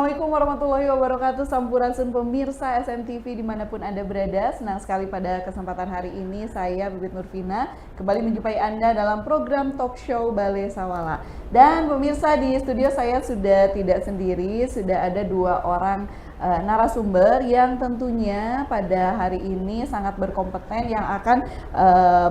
Assalamualaikum warahmatullahi wabarakatuh, Sampurasun pemirsa SMTV dimanapun Anda berada. Senang sekali pada kesempatan hari ini saya Bibit Nurvina kembali menjumpai Anda dalam program talk show Bale Sawala. Dan pemirsa, di studio saya sudah tidak sendiri, sudah ada dua orang narasumber yang tentunya pada hari ini sangat berkompeten yang akan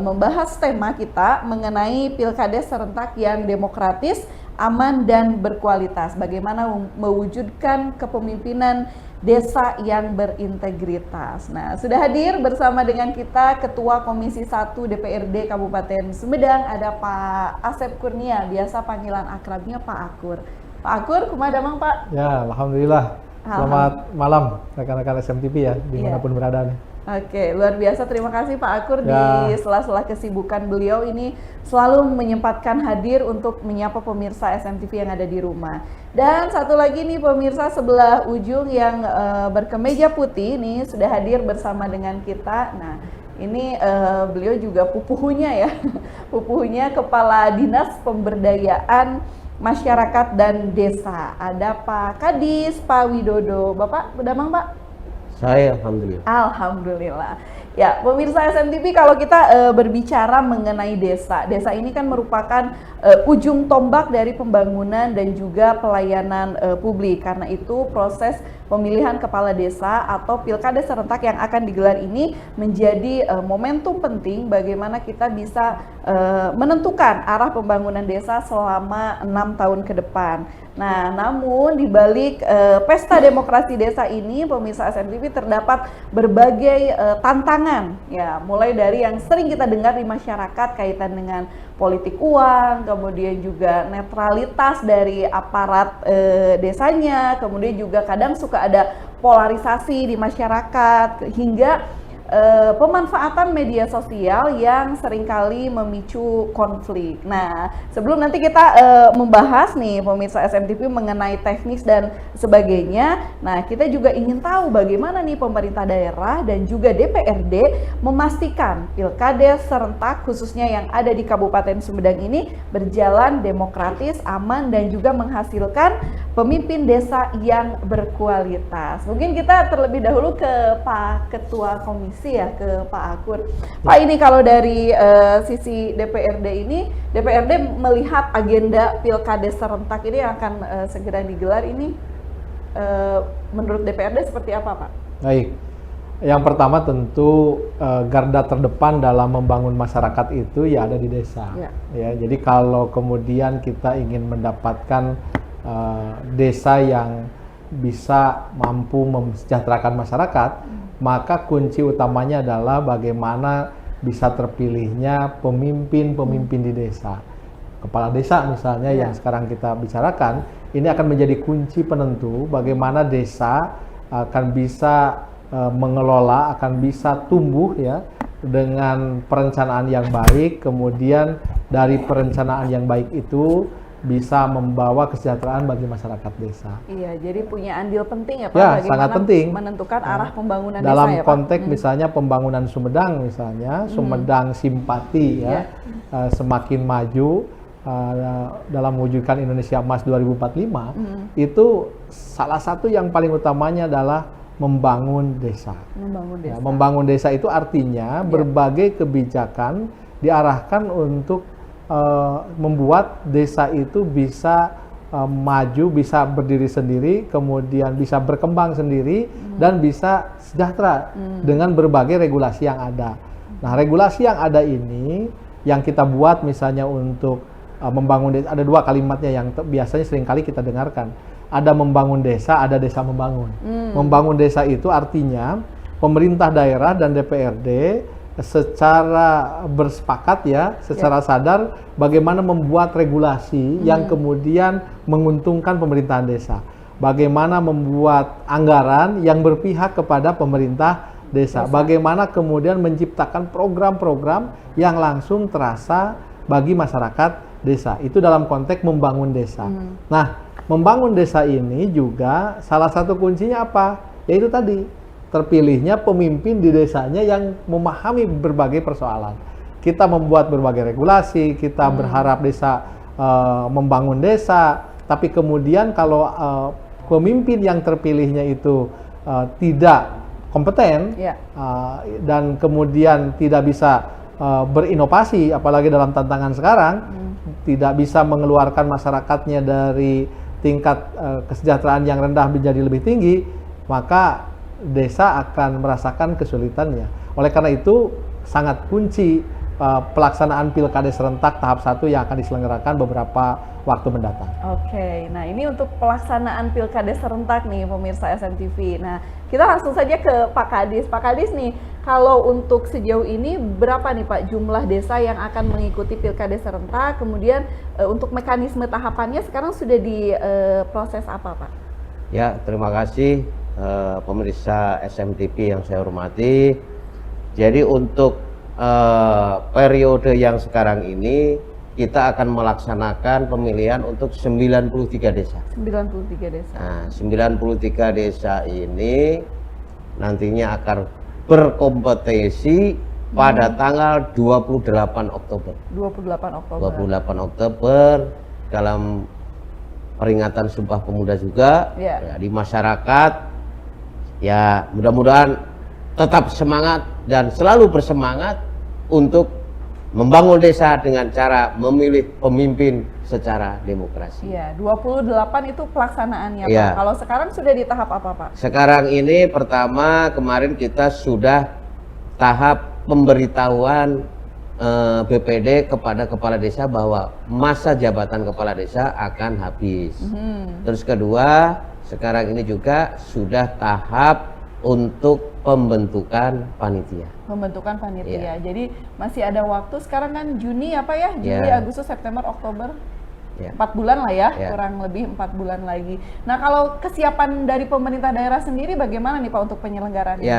membahas tema kita mengenai Pilkades serentak yang demokratis, aman dan berkualitas. Bagaimana mewujudkan kepemimpinan desa yang berintegritas. Nah, sudah hadir bersama dengan kita Ketua Komisi 1 DPRD Kabupaten Sumedang, ada Pak Asep Kurnia, biasa panggilan akrabnya Pak Akur. Pak Akur, kumaha damang Pak? Ya, Alhamdulillah. Selamat malam rekan-rekan SMTV ya, dimanapun berada nih. Oke, luar biasa. Terima kasih Pak Akur di sela-sela kesibukan beliau ini selalu menyempatkan hadir untuk menyapa pemirsa SMTV yang ada di rumah. Dan satu lagi nih pemirsa sebelah ujung yang berkemeja putih nih sudah hadir bersama dengan kita. Nah, ini beliau juga pupuhunya ya, pupuhunya Kepala Dinas Pemberdayaan Masyarakat dan Desa. Ada Pak Kadis, Pak Widodo. Bapak, berdamang Pak? Saya Alhamdulillah. Alhamdulillah. Ya, pemirsa SMTV, kalau kita berbicara mengenai desa, desa ini kan merupakan ujung tombak dari pembangunan dan juga pelayanan publik. Karena itu proses pemilihan kepala desa atau pilkades serentak yang akan digelar ini menjadi momentum penting bagaimana kita bisa menentukan arah pembangunan desa selama 6 tahun ke depan. Nah, namun di balik pesta demokrasi desa ini, pemirsa SMTV, terdapat berbagai tantangan, ya, mulai dari yang sering kita dengar di masyarakat kaitan dengan politik uang, kemudian juga netralitas dari aparat desanya, kemudian juga kadang suka ada polarisasi di masyarakat, hingga pemanfaatan media sosial yang seringkali memicu konflik. Nah, sebelum nanti kita membahas nih pemirsa SMTV mengenai teknis dan sebagainya, nah kita juga ingin tahu bagaimana nih pemerintah daerah dan juga DPRD memastikan pilkades serentak khususnya yang ada di Kabupaten Sumedang ini berjalan demokratis, aman dan juga menghasilkan pemimpin desa yang berkualitas. Mungkin kita terlebih dahulu ke Pak Ketua Komisi ya, ke Pak Akur. Pak, ini kalau dari sisi DPRD ini, DPRD melihat agenda pilkades serentak ini yang akan segera digelar ini, menurut DPRD seperti apa Pak? Baik, yang pertama tentu garda terdepan dalam membangun masyarakat itu ya ada di desa. Ya, jadi kalau kemudian kita ingin mendapatkan desa yang bisa mampu mesejahterakan masyarakat, maka kunci utamanya adalah bagaimana bisa terpilihnya pemimpin-pemimpin di desa. Kepala desa misalnya yang sekarang kita bicarakan, ini akan menjadi kunci penentu bagaimana desa akan bisa mengelola, akan bisa tumbuh ya dengan perencanaan yang baik, kemudian dari perencanaan yang baik itu bisa membawa kesejahteraan bagi masyarakat desa. Iya, jadi punya andil penting ya Pak, ya, bagaimana sangat penting menentukan arah pembangunan dalam desa ya Pak? konteks misalnya pembangunan Sumedang misalnya, Sumedang simpati ya, semakin maju dalam mewujudkan Indonesia Emas 2045, itu salah satu yang paling utamanya adalah membangun desa. Membangun desa. Ya, membangun desa itu artinya berbagai kebijakan diarahkan untuk membuat desa itu bisa maju, bisa berdiri sendiri, kemudian bisa berkembang sendiri dan bisa sejahtera dengan berbagai regulasi yang ada. Nah, regulasi yang ada ini yang kita buat misalnya untuk membangun desa, ada dua kalimatnya yang biasanya seringkali kita dengarkan. Ada membangun desa, ada desa membangun. Membangun desa itu artinya pemerintah daerah dan DPRD secara bersepakat ya, secara sadar bagaimana membuat regulasi yang kemudian menguntungkan pemerintahan desa. Bagaimana membuat anggaran yang berpihak kepada pemerintah desa. Bagaimana kemudian menciptakan program-program yang langsung terasa bagi masyarakat desa. Itu dalam konteks membangun desa. Nah, membangun desa ini juga salah satu kuncinya apa? Yaitu tadi terpilihnya pemimpin di desanya yang memahami berbagai persoalan. Kita membuat berbagai regulasi, kita berharap desa membangun desa, tapi kemudian kalau pemimpin yang terpilihnya itu tidak kompeten dan kemudian tidak bisa berinovasi, apalagi dalam tantangan sekarang, tidak bisa mengeluarkan masyarakatnya dari tingkat kesejahteraan yang rendah menjadi lebih tinggi, maka desa akan merasakan kesulitannya. Oleh karena itu sangat kunci pelaksanaan pilkada serentak tahap 1 yang akan diselenggarakan beberapa waktu mendatang. Oke, nah ini untuk pelaksanaan pilkada serentak nih pemirsa SMTV. Nah, kita langsung saja ke Pak Kadis. Pak Kadis nih, kalau untuk sejauh ini berapa nih Pak jumlah desa yang akan mengikuti pilkada serentak? Kemudian untuk mekanisme tahapannya sekarang sudah diproses apa Pak? Ya, terima kasih pemirsa SMTV yang saya hormati. Jadi untuk periode yang sekarang ini kita akan melaksanakan pemilihan untuk 93 desa. 93 desa. Nah, 93 desa ini nantinya akan berkompetisi pada tanggal 28 Oktober. 28 Oktober. 28 Oktober dalam peringatan Sumpah Pemuda juga. Ya, di masyarakat ya mudah-mudahan tetap semangat dan selalu bersemangat untuk membangun desa dengan cara memilih pemimpin secara demokrasi. Iya, 28 itu pelaksanaannya ya. Pak. Kalau sekarang sudah di tahap apa Pak? Sekarang ini pertama kemarin kita sudah tahap pemberitahuan BPD kepada kepala desa bahwa masa jabatan kepala desa akan habis. Terus kedua, sekarang ini juga sudah tahap untuk pembentukan panitia. Pembentukan panitia. Jadi masih ada waktu. Sekarang kan Juni apa ya? Juli, Agustus, September, Oktober. 4 bulan lah ya, kurang lebih 4 bulan lagi. Nah, kalau kesiapan dari pemerintah daerah sendiri bagaimana nih Pak untuk penyelenggaraan ini?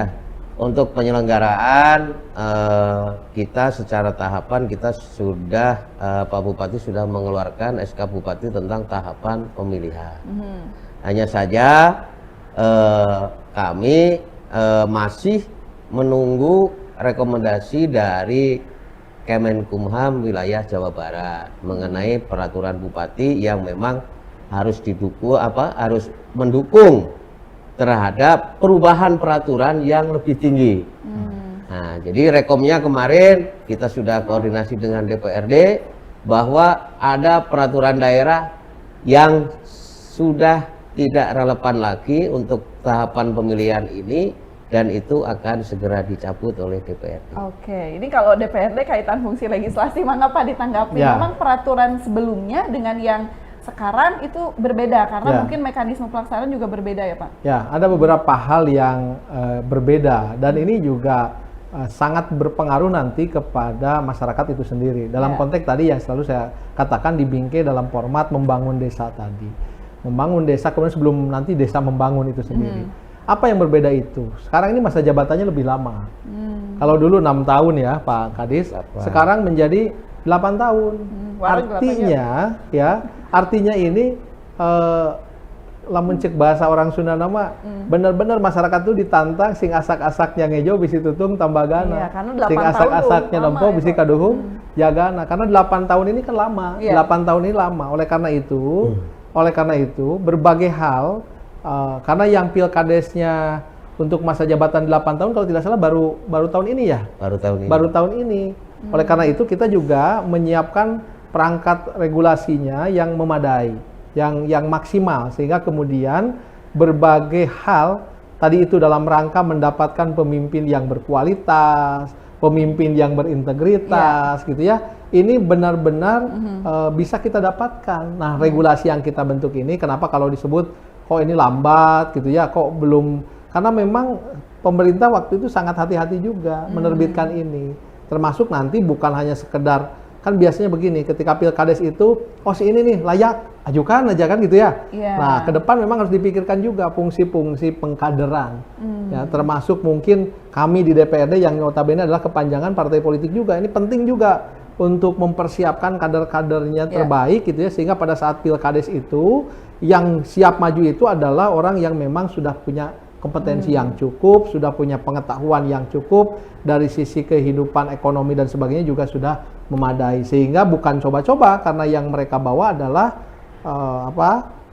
Untuk penyelenggaraan kita secara tahapan kita sudah Pak Bupati sudah mengeluarkan SK Bupati tentang tahapan pemilihan. Hanya saja kami masih menunggu rekomendasi dari Kemenkumham wilayah Jawa Barat mengenai peraturan bupati yang memang harus harus mendukung terhadap perubahan peraturan yang lebih tinggi. Nah, jadi rekomnya kemarin kita sudah koordinasi dengan DPRD bahwa ada peraturan daerah yang sudah tidak relevan lagi untuk tahapan pemilihan ini dan itu akan segera dicabut oleh DPRD. Oke, ini kalau DPRD kaitan fungsi legislasi, mengapa ditanggapi? Memang peraturan sebelumnya dengan yang sekarang itu berbeda karena mungkin mekanisme pelaksanaan juga berbeda ya Pak? Ya, ada beberapa hal yang berbeda dan ini juga sangat berpengaruh nanti kepada masyarakat itu sendiri. Dalam konteks tadi yang selalu saya katakan di Bingkai dalam format membangun desa tadi. Membangun desa, kemudian sebelum nanti desa membangun itu sendiri. Apa yang berbeda itu? Sekarang ini masa jabatannya lebih lama. Kalau dulu 6 tahun ya Pak Kadis, sekarang menjadi 8 tahun. Artinya ini lamun cek bahasa orang Sunda nama benar-benar masyarakat itu ditantang sing asak-asaknya ngejo bisi tutung tambagana. Sing asak-asaknya nempo bisi kaduhung jagana. Karena 8 tahun ini kan lama. 8 tahun ini lama. Oleh karena itu berbagai hal karena yang pilkadesnya untuk masa jabatan 8 tahun kalau tidak salah baru tahun ini ya. Baru tahun ini. Oleh karena itu kita juga menyiapkan perangkat regulasinya yang memadai, yang maksimal sehingga kemudian berbagai hal tadi itu dalam rangka mendapatkan pemimpin yang berkualitas, pemimpin yang berintegritas gitu ya. Ini benar-benar bisa kita dapatkan. Nah, regulasi yang kita bentuk ini kenapa kalau disebut kok ini lambat gitu ya, kok belum, karena memang pemerintah waktu itu sangat hati-hati juga menerbitkan ini. Termasuk nanti bukan hanya sekedar, kan biasanya begini, ketika pilkades itu, oh si ini nih layak, ajukan aja kan gitu ya. Nah, ke depan memang harus dipikirkan juga fungsi-fungsi pengkaderan. Ya, termasuk mungkin kami di DPRD yang notabene adalah kepanjangan partai politik juga. Ini penting juga untuk mempersiapkan kader-kadernya terbaik gitu ya, sehingga pada saat pilkades itu yang siap maju itu adalah orang yang memang sudah punya kompetensi yang cukup, sudah punya pengetahuan yang cukup dari sisi kehidupan ekonomi dan sebagainya juga sudah memadai, sehingga bukan coba-coba karena yang mereka bawa adalah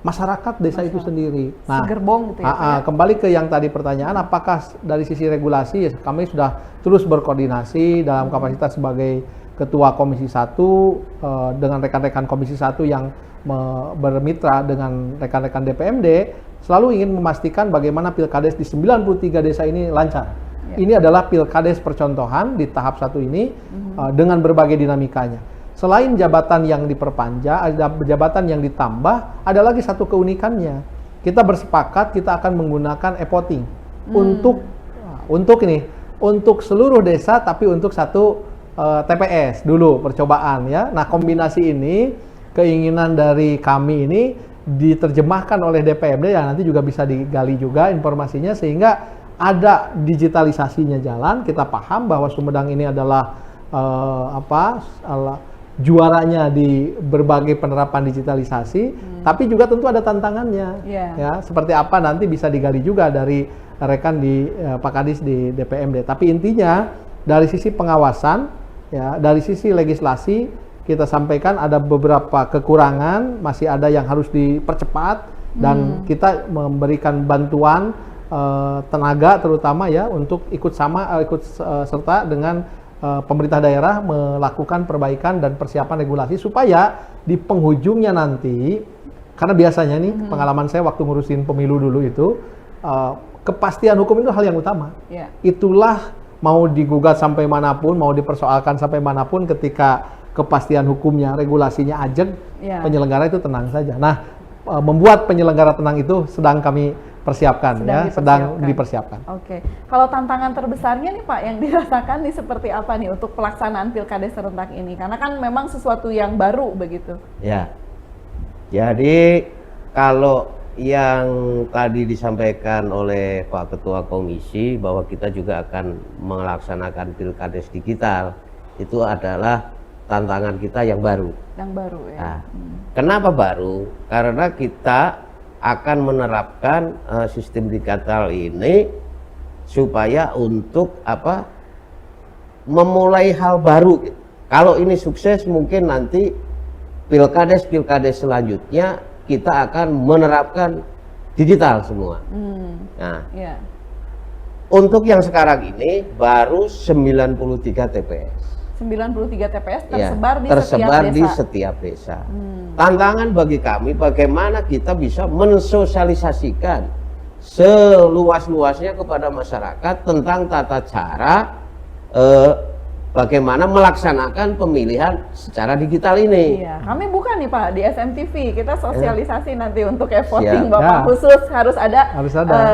masyarakat desa itu sendiri. Segerbong gitu ya, Pak, ya? Kembali ke yang tadi pertanyaan, apakah dari sisi regulasi, ya, kami sudah terus berkoordinasi dalam kapasitas sebagai Ketua Komisi 1 dengan rekan-rekan Komisi 1 yang bermitra dengan rekan-rekan DPMD, selalu ingin memastikan bagaimana Pilkades di 93 desa ini lancar. Ya. Ini adalah Pilkades percontohan di tahap 1 ini dengan berbagai dinamikanya. Selain jabatan yang diperpanjang, ada jabatan yang ditambah, ada lagi satu keunikannya. Kita bersepakat kita akan menggunakan e-voting untuk seluruh desa, tapi untuk satu TPS dulu percobaan ya. Nah, kombinasi ini keinginan dari kami ini diterjemahkan oleh DPMD yang nanti juga bisa digali juga informasinya, sehingga ada digitalisasinya jalan. Kita paham bahwa Sumedang ini adalah juaranya di berbagai penerapan digitalisasi, tapi juga tentu ada tantangannya. Ya, seperti apa nanti bisa digali juga dari rekan di Pak Kadis di DPMD. Tapi intinya dari sisi pengawasan, ya, dari sisi legislasi kita sampaikan ada beberapa kekurangan, masih ada yang harus dipercepat, dan kita memberikan bantuan tenaga terutama ya untuk ikut serta dengan pemerintah daerah melakukan perbaikan dan persiapan regulasi supaya di penghujungnya nanti, karena biasanya nih pengalaman saya waktu ngurusin pemilu dulu itu, kepastian hukum itu hal yang utama. Itulah mau digugat sampai manapun, mau dipersoalkan sampai manapun, ketika kepastian hukumnya, regulasinya ajeg, penyelenggara itu tenang saja. Nah, membuat penyelenggara tenang itu sedang kami persiapkan, sedang dipersiapkan. Oke. Kalau tantangan terbesarnya nih Pak yang dirasakan nih seperti apa nih untuk pelaksanaan Pilkades serentak ini? Karena kan memang sesuatu yang baru begitu. Ya. Jadi kalau yang tadi disampaikan oleh Pak Ketua Komisi bahwa kita juga akan melaksanakan Pilkades digital, itu adalah tantangan kita yang baru. Yang baru ya. Nah, kenapa baru? Karena kita akan menerapkan sistem digital ini supaya untuk memulai hal baru. Kalau ini sukses, mungkin nanti Pilkades selanjutnya kita akan menerapkan digital semua. Nah, untuk yang sekarang ini baru 93 TPS. 93 TPS tersebar di setiap desa. Tantangan bagi kami bagaimana kita bisa mensosialisasikan seluas-luasnya kepada masyarakat tentang tata cara bagaimana melaksanakan pemilihan secara digital ini. Iya, kami bukan nih Pak di SMTV, kita sosialisasi nanti untuk e-voting Bapak khusus harus ada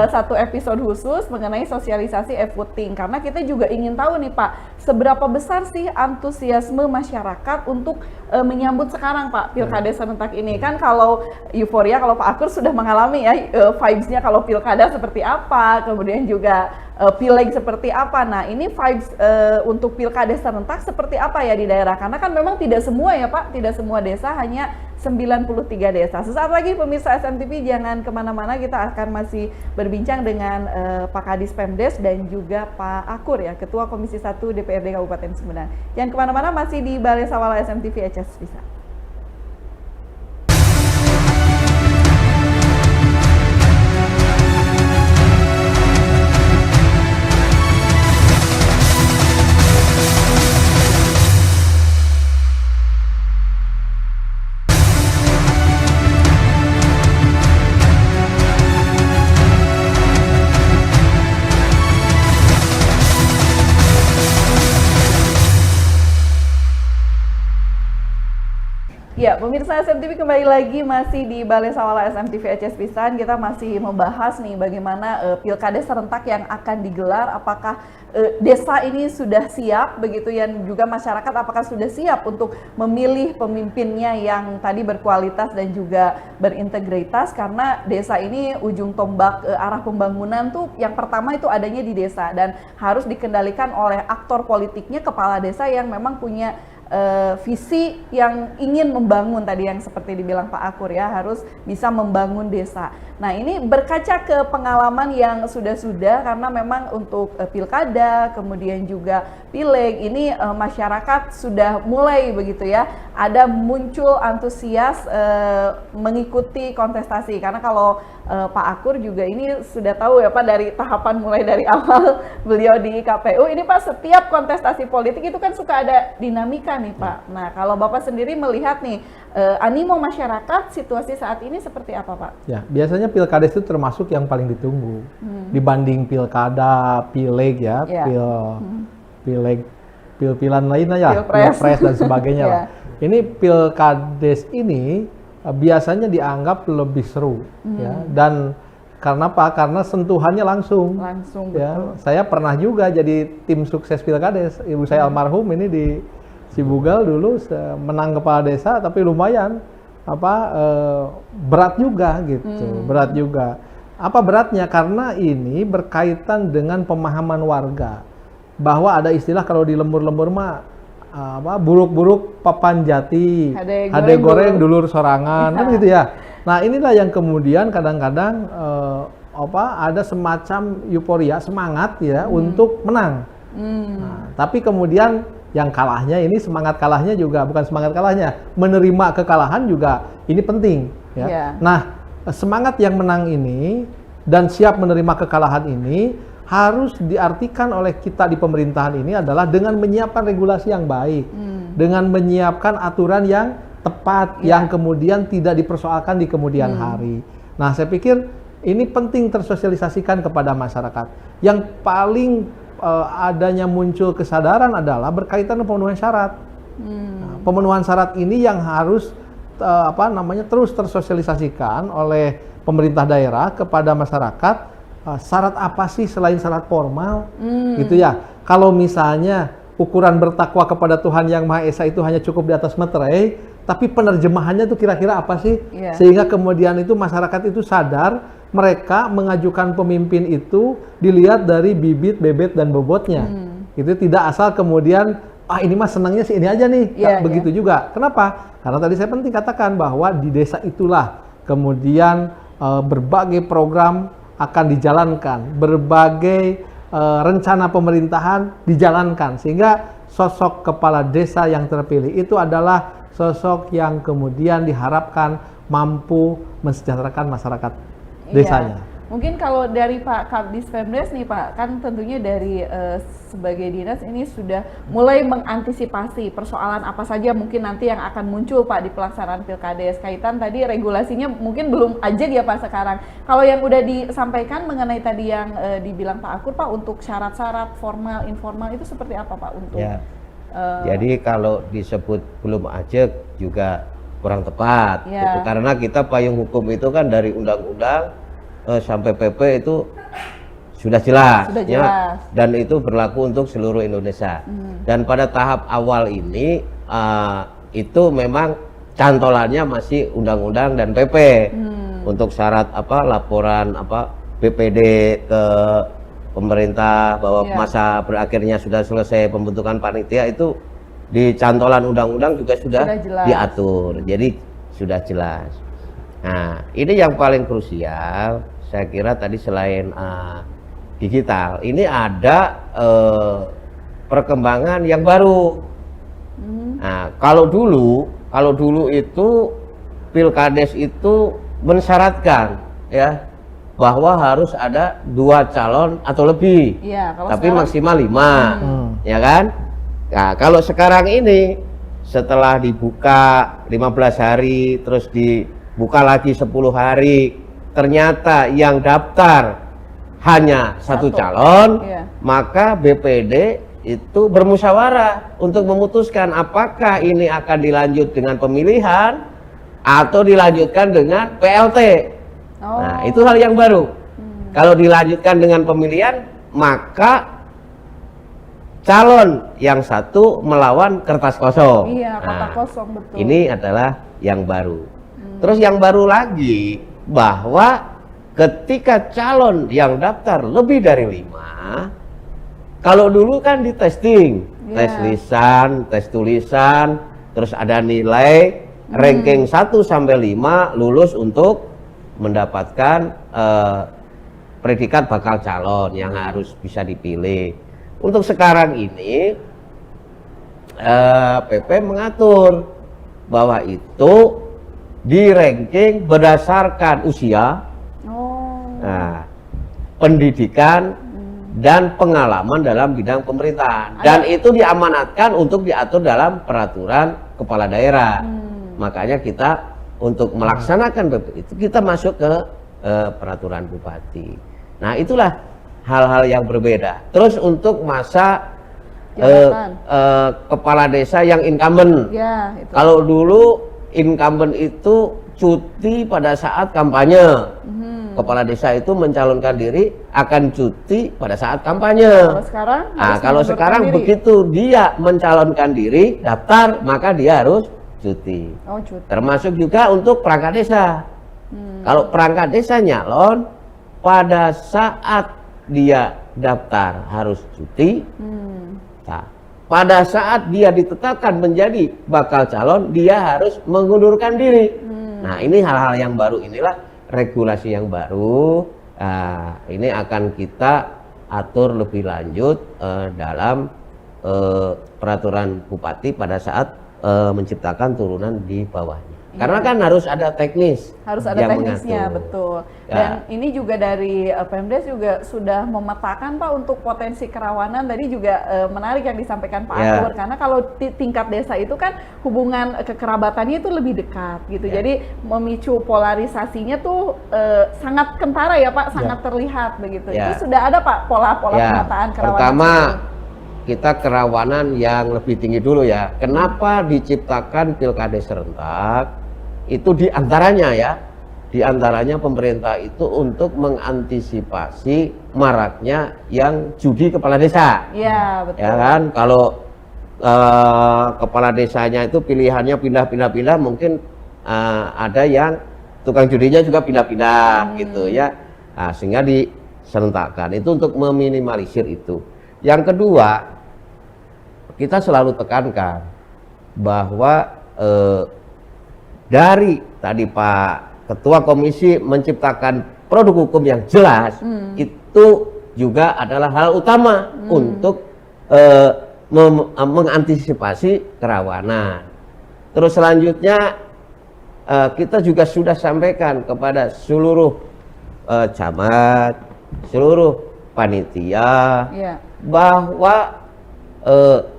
satu episode khusus mengenai sosialisasi e-voting, karena kita juga ingin tahu nih Pak, seberapa besar sih antusiasme masyarakat untuk menyambut sekarang Pak Pilkada serentak ini. Kan kalau euforia, kalau Pak Akur sudah mengalami ya vibes-nya kalau pilkada seperti apa, kemudian juga pileg seperti apa. Nah, ini vibes untuk pilkada serentak seperti apa ya di daerah? Karena kan memang tidak semua ya Pak, tidak semua desa, hanya 93 desa. Sesaat lagi pemirsa SMTV jangan kemana-mana, kita akan masih berbincang dengan Pak Kadis Pemdes dan juga Pak Akur ya, Ketua Komisi 1 DPRD Kabupaten Sumedang. Jangan kemana-mana, masih di Balai Sawala SMTV HS Bisa. Ya, pemirsa SMTV kembali lagi masih di Balai Sawala SMTV HS Pisan. Kita masih membahas nih bagaimana Pilkades serentak yang akan digelar, apakah desa ini sudah siap begitu, yang juga masyarakat apakah sudah siap untuk memilih pemimpinnya yang tadi berkualitas dan juga berintegritas, karena desa ini ujung tombak arah pembangunan tuh yang pertama itu adanya di desa dan harus dikendalikan oleh aktor politiknya, kepala desa yang memang punya visi yang ingin membangun tadi yang seperti dibilang Pak Akur ya, harus bisa membangun desa. Nah ini berkaca ke pengalaman yang sudah-sudah, karena memang untuk pilkada kemudian juga pileg ini masyarakat sudah mulai begitu ya, ada muncul antusias mengikuti kontestasi, karena kalau Pak Akur juga ini sudah tahu ya Pak, dari tahapan mulai dari awal beliau di KPU ini Pak, setiap kontestasi politik itu kan suka ada dinamika nih Pak. Nah kalau Bapak sendiri melihat nih animo masyarakat situasi saat ini seperti apa Pak? Ya, biasanya pilkades itu termasuk yang paling ditunggu dibanding pilkada, pileg ya, pileg, pil-pilan lainnya ya, pilpres dan sebagainya lah. Ini pilkades ini biasanya dianggap lebih seru ya, dan karena apa? Karena sentuhannya langsung ya. Betul. Saya pernah juga jadi tim sukses pilkades, ibu saya almarhum ini di Cibugal dulu menang kepala desa, tapi lumayan berat juga gitu, berat juga. Apa beratnya? Karena ini berkaitan dengan pemahaman warga bahwa ada istilah kalau di lembur-lembur mah buruk-buruk papan jati, hade goreng dulur sorangan, kan gitu ya. Nah inilah yang kemudian kadang-kadang ada semacam euforia, semangat ya untuk menang. Nah, tapi kemudian yang kalahnya ini, semangat kalahnya juga bukan semangat kalahnya, menerima kekalahan juga ini penting ya. Nah semangat yang menang ini dan siap menerima kekalahan ini harus diartikan oleh kita di pemerintahan ini adalah dengan menyiapkan regulasi yang baik, dengan menyiapkan aturan yang tepat, yang kemudian tidak dipersoalkan di kemudian hari. Nah, saya pikir ini penting tersosialisasikan kepada masyarakat. Yang paling adanya muncul kesadaran adalah berkaitan dengan pemenuhan syarat. Nah, pemenuhan syarat ini yang harus terus tersosialisasikan oleh pemerintah daerah kepada masyarakat. Syarat apa sih selain syarat formal gitu ya. Kalau misalnya ukuran bertakwa kepada Tuhan Yang Maha Esa itu hanya cukup di atas meterai, tapi penerjemahannya itu kira-kira apa sih? Sehingga kemudian itu masyarakat itu sadar mereka mengajukan pemimpin itu dilihat dari bibit, bebet, dan bobotnya. Itu tidak asal kemudian ini mah senangnya sih ini aja nih. Begitu juga. Kenapa? Karena tadi saya penting katakan bahwa di desa itulah kemudian berbagai program akan dijalankan, berbagai rencana pemerintahan dijalankan, sehingga sosok kepala desa yang terpilih itu adalah sosok yang kemudian diharapkan mampu mensejahterakan masyarakat desanya. Mungkin kalau dari Pak Kabdis Pemdes nih Pak, kan tentunya dari sebagai dinas ini sudah mulai mengantisipasi persoalan apa saja mungkin nanti yang akan muncul Pak di pelaksanaan pilkades. Kaitan tadi regulasinya mungkin belum aja ya Pak sekarang. Kalau yang udah disampaikan mengenai tadi yang dibilang Pak Akur Pak, untuk syarat-syarat formal, informal itu seperti apa Pak untuk? Jadi kalau disebut belum aja juga kurang tepat, gitu. Karena kita payung hukum itu kan dari undang-undang sampai PP itu sudah jelas, ya, dan itu berlaku untuk seluruh Indonesia. Dan pada tahap awal ini itu memang cantolannya masih undang-undang dan PP. Untuk syarat laporan BPD ke pemerintah bahwa masa berakhirnya sudah selesai pembentukan panitia itu di cantolan undang-undang juga sudah diatur. Jadi sudah jelas. Nah, ini yang paling krusial, saya kira tadi selain digital, ini ada perkembangan yang baru. Nah, kalau dulu itu pilkades itu mensyaratkan ya bahwa harus ada 2 calon atau lebih, tapi sekarang maksimal 5, ya kan? Nah, kalau sekarang ini setelah dibuka 15 hari, terus buka lagi 10 hari, ternyata yang daftar hanya 1 calon, maka BPD itu bermusyawarah untuk memutuskan apakah ini akan dilanjut dengan pemilihan atau dilanjutkan dengan PLT. Nah, itu hal yang baru. Kalau dilanjutkan dengan pemilihan, maka calon yang satu melawan kertas kosong. Kotak kosong, betul. Ini adalah yang baru. Terus yang baru lagi, bahwa ketika calon yang daftar lebih dari 5, kalau dulu kan di testing, tes lisan, tes tulisan, terus ada nilai ranking 1 sampai 5 lulus untuk mendapatkan predikat bakal calon yang harus bisa dipilih. Untuk sekarang ini PP mengatur bahwa itu di ranking berdasarkan usia, nah, pendidikan dan pengalaman dalam bidang pemerintahan, dan itu diamanatkan untuk diatur dalam peraturan kepala daerah. Makanya kita untuk melaksanakan PP itu kita masuk ke peraturan bupati. Nah, itulah hal-hal yang berbeda. Terus untuk masa kepala desa yang incumbent, Ya, itu. kalau dulu incumbent itu cuti pada saat kampanye. Kepala desa itu mencalonkan diri akan cuti pada saat kampanye. Kalau sekarang, Nah, kalau sekarang begitu dia mencalonkan diri, daftar, maka dia harus cuti. Oh, cuti. Termasuk juga untuk perangkat desa. Kalau perangkat desa nyalon, pada saat dia daftar harus cuti. Nah, pada saat dia ditetapkan menjadi bakal calon, dia harus mengundurkan diri. Nah, ini hal-hal yang baru, inilah regulasi yang baru. Nah, ini akan kita atur lebih lanjut dalam peraturan bupati pada saat menciptakan turunan di bawahnya. Karena kan harus ada teknis. Harus ada yang teknisnya, mengatur. betul. Ya. Dan ini juga dari Pemdes juga sudah memetakan Pak untuk potensi kerawanan. Tadi juga menarik yang disampaikan Pak Ya. Akur, karena kalau tingkat desa itu kan hubungan kekerabatannya itu lebih dekat gitu. Ya. Jadi memicu polarisasinya tuh sangat kentara ya Pak, sangat terlihat begitu. Ya. Itu sudah ada Pak pola-pola pemetaan kerawanan. Pertama, seperti kita kerawanan yang lebih tinggi dulu ya. Kenapa diciptakan pilkada serentak? Itu diantaranya ya, diantaranya pemerintah itu untuk mengantisipasi maraknya yang judi kepala desa. Iya, betul. Ya kan, kalau kepala desanya itu pilihannya pindah-pindah, mungkin ada yang tukang judinya juga pindah-pindah gitu ya. Nah, sehingga diserentakkan itu untuk meminimalisir itu. Yang kedua, kita selalu tekankan bahwa dari tadi Pak Ketua Komisi menciptakan produk hukum yang jelas, itu juga adalah hal utama untuk mengantisipasi kerawanan. Terus selanjutnya kita juga sudah sampaikan kepada seluruh camat, seluruh panitia, Iya. bahwa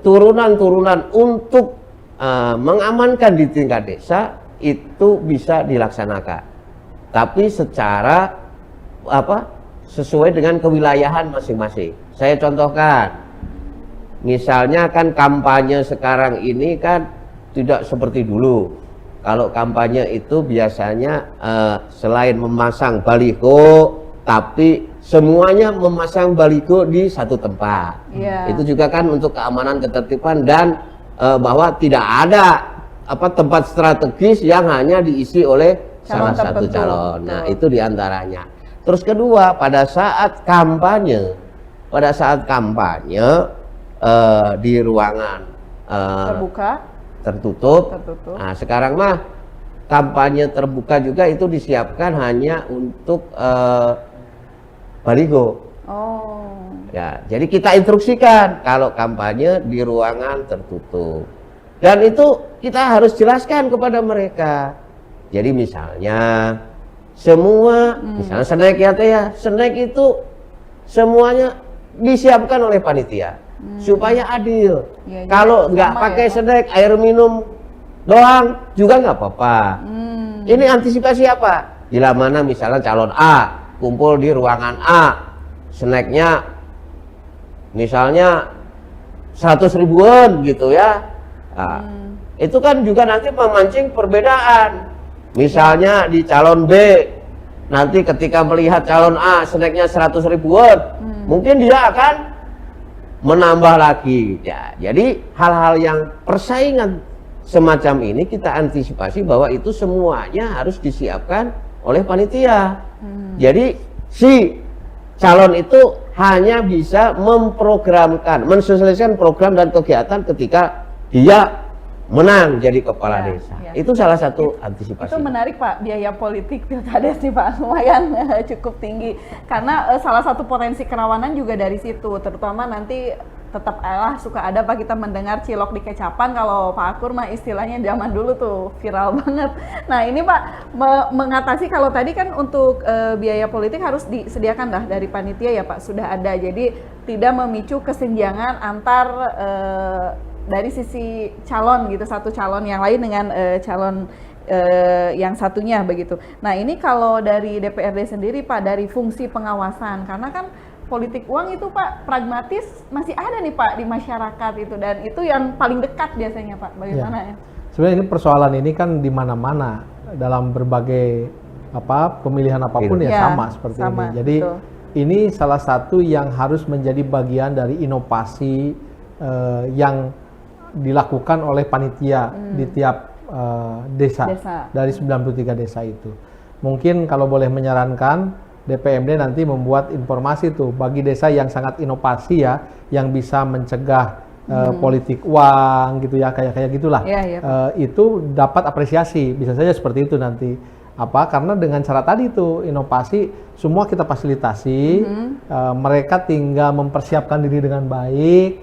turunan-turunan untuk mengamankan di tingkat desa itu bisa dilaksanakan, tapi secara sesuai dengan kewilayahan masing-masing. Saya contohkan, misalnya kan kampanye sekarang ini kan tidak seperti dulu. Kalau kampanye itu biasanya selain memasang baliho, tapi semuanya memasang baliho di satu tempat. Iya. Itu juga kan untuk keamanan, ketertiban, dan bahwa tidak ada tempat strategis yang hanya diisi oleh Calon salah satu tertentu. calon. Nah, Betul. itu diantaranya. Terus kedua, pada saat kampanye di ruangan Terbuka, tertutup. tertutup. Nah, sekarang mah kampanye terbuka juga itu disiapkan hanya untuk baliho. Oh. Ya, jadi kita instruksikan kalau kampanye di ruangan tertutup. Dan itu kita harus jelaskan kepada mereka. Jadi misalnya semua, misalnya snack ya teh ya, snack itu semuanya disiapkan oleh panitia supaya adil. Ya, Kalau sama nggak ya, pakai Pak. snack, air minum doang juga nggak apa-apa. Ini antisipasi apa? Bila mana misalnya calon A kumpul di ruangan A, snacknya misalnya 100 ribuan gitu ya. Nah, itu kan juga nanti memancing perbedaan. Misalnya di calon B, nanti ketika melihat calon A snacknya 100 ribuan, mungkin dia akan menambah lagi. Ya, jadi hal-hal yang persaingan semacam ini kita antisipasi bahwa itu semuanya harus disiapkan oleh panitia. Jadi si calon itu hanya bisa memprogramkan, mensosialisasikan program dan kegiatan ketika dia menang jadi kepala desa. Itu salah satu antisipasi. Itu menarik Pak, biaya politik pilkades nih Pak, lumayan cukup tinggi. Karena salah satu potensi kerawanan juga dari situ, terutama nanti tetap suka ada Pak kita mendengar cilok di kecapan, kalau Pak Akur mah istilahnya zaman dulu tuh viral banget. Nah ini Pak, mengatasi kalau tadi kan untuk biaya politik harus disediakan lah dari panitia ya Pak, sudah ada, jadi tidak memicu kesenjangan antar dari sisi calon gitu, satu calon yang lain dengan calon yang satunya begitu. Nah ini kalau dari DPRD sendiri Pak, dari fungsi pengawasan, karena kan politik uang itu Pak pragmatis masih ada nih Pak di masyarakat itu, dan itu yang paling dekat biasanya Pak, bagaimana ya? Sebenarnya ini persoalan ini kan di mana-mana dalam berbagai pemilihan apapun sama seperti ini. Jadi betul. Ini salah satu yang harus menjadi bagian dari inovasi yang dilakukan oleh panitia di tiap desa dari 93 desa itu. Mungkin kalau boleh menyarankan, DPMD nanti membuat informasi tuh bagi desa yang sangat inovasi ya, yang bisa mencegah politik uang gitu ya, kayak gitulah. Itu dapat apresiasi, bisa saja seperti itu nanti. Karena dengan cara tadi tuh inovasi semua kita fasilitasi, mereka tinggal mempersiapkan diri dengan baik.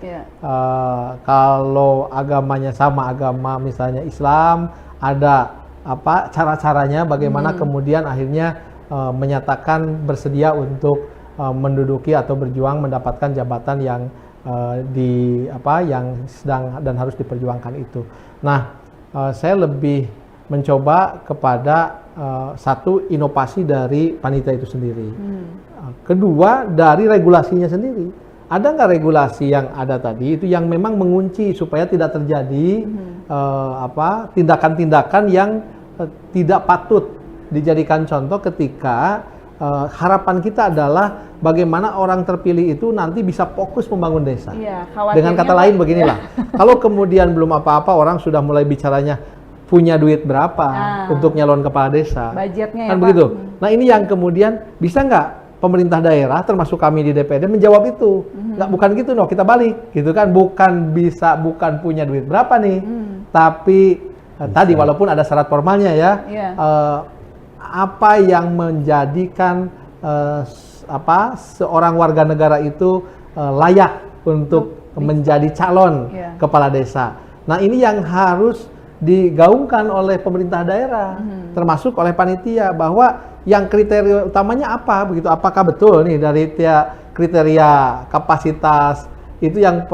Kalau agamanya sama, agama misalnya Islam, ada cara-caranya bagaimana kemudian akhirnya menyatakan bersedia untuk menduduki atau berjuang mendapatkan jabatan yang yang sedang dan harus diperjuangkan itu. Nah, saya lebih mencoba kepada satu, inovasi dari panitia itu sendiri. Kedua, dari regulasinya sendiri. Ada nggak regulasi yang ada tadi itu yang memang mengunci supaya tidak terjadi tindakan-tindakan yang tidak patut dijadikan contoh ketika harapan kita adalah bagaimana orang terpilih itu nanti bisa fokus membangun desa. Dengan kata lain beginilah, kalau kemudian belum apa-apa orang sudah mulai bicaranya punya duit berapa untuk nyalon kepala desa, budgetnya kan begitu. Nah ini yang kemudian bisa nggak pemerintah daerah termasuk kami di DPRD menjawab itu? Nggak, bukan gitu, kita balik gitu kan, bukan punya duit berapa nih, tapi tadi walaupun ada syarat formalnya ya. Apa yang menjadikan seorang warga negara itu layak untuk menjadi calon kepala desa. Nah ini yang harus digaungkan oleh pemerintah daerah, termasuk oleh panitia, bahwa yang kriteria utamanya apa begitu? Apakah betul nih dari kriteria kapasitas itu yang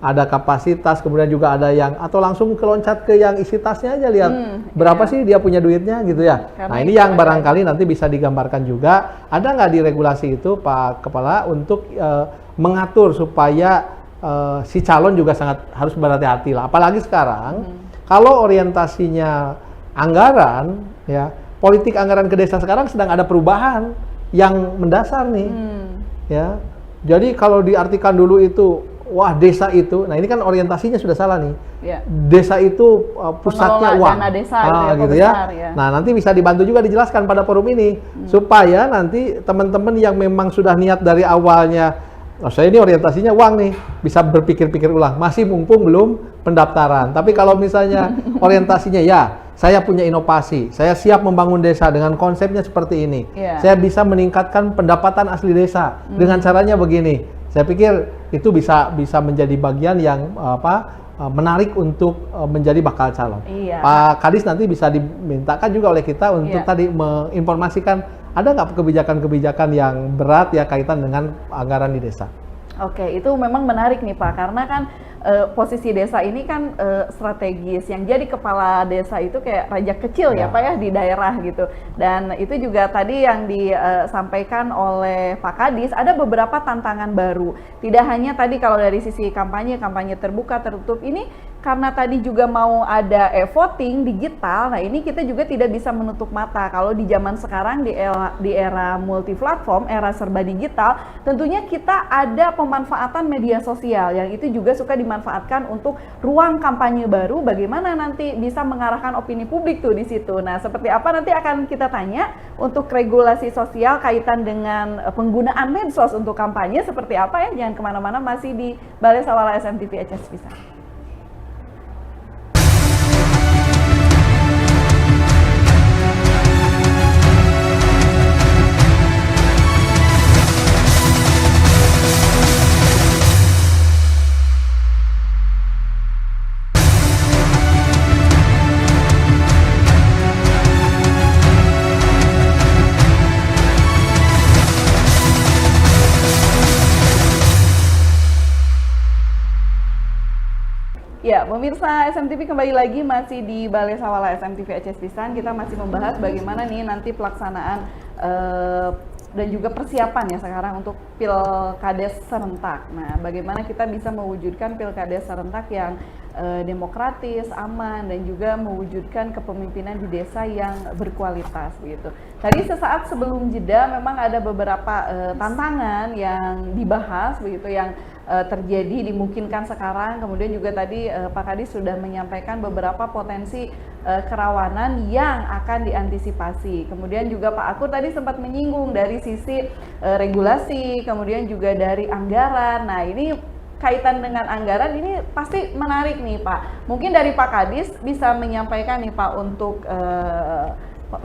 ada kapasitas, kemudian juga ada yang atau langsung keloncat ke yang isi tasnya aja, lihat berapa sih dia punya duitnya gitu ya. Karena nah ini yang barangkali nanti bisa digambarkan juga, ada nggak di regulasi itu Pak Kepala untuk mengatur supaya si calon juga sangat harus berhati-hati lah. Apalagi sekarang kalau orientasinya anggaran ya, politik anggaran ke desa sekarang sedang ada perubahan yang mendasar nih ya. Jadi kalau diartikan dulu itu wah desa itu, nah ini kan orientasinya sudah salah nih. Desa itu pusatnya uang, dana desa, gitu ya. Nah nanti bisa dibantu juga dijelaskan pada forum ini supaya nanti teman-teman yang memang sudah niat dari awalnya, saya ini orientasinya uang nih, bisa berpikir-pikir ulang. Masih mumpung belum pendaftaran. Tapi kalau misalnya orientasinya ya, saya punya inovasi, saya siap membangun desa dengan konsepnya seperti ini. Saya bisa meningkatkan pendapatan asli desa dengan caranya begini. Saya pikir itu bisa menjadi bagian yang menarik untuk menjadi bakal calon. Pak Kadis nanti bisa dimintakan juga oleh kita untuk tadi menginformasikan ada nggak kebijakan-kebijakan yang berat ya kaitan dengan anggaran di desa. Oke, itu memang menarik nih Pak, karena kan posisi desa ini kan strategis, yang jadi kepala desa itu kayak raja kecil ya Pak ya di daerah gitu. Dan itu juga tadi yang disampaikan oleh Pak Kadis, ada beberapa tantangan baru. Tidak hanya tadi kalau dari sisi kampanye terbuka, tertutup, ini karena tadi juga mau ada e-voting digital, nah ini kita juga tidak bisa menutup mata kalau di zaman sekarang di era multi-platform, era serba digital, tentunya kita ada pemanfaatan media sosial yang itu juga suka dimanfaatkan untuk ruang kampanye baru, bagaimana nanti bisa mengarahkan opini publik tuh di situ. Nah, seperti apa nanti akan kita tanya untuk regulasi sosial kaitan dengan penggunaan medsos untuk kampanye seperti apa ya, jangan kemana-mana, masih di Balai Sawala SMTV HS Pisang. Ya, pemirsa SMTV kembali lagi masih di Balai Sawala SMTV HS Pisan. Kita masih membahas bagaimana nih nanti pelaksanaan dan juga persiapan ya sekarang untuk pilkades serentak. Nah, bagaimana kita bisa mewujudkan pilkades serentak yang demokratis, aman, dan juga mewujudkan kepemimpinan di desa yang berkualitas begitu. Tadi sesaat sebelum jeda memang ada beberapa tantangan yang dibahas begitu, yang terjadi dimungkinkan sekarang. Kemudian juga tadi Pak Kadis sudah menyampaikan beberapa potensi kerawanan yang akan diantisipasi. Kemudian juga Pak Akur tadi sempat menyinggung dari sisi regulasi, kemudian juga dari anggaran. Nah, ini kaitan dengan anggaran ini pasti menarik nih Pak. Mungkin dari Pak Kadis bisa menyampaikan nih Pak untuk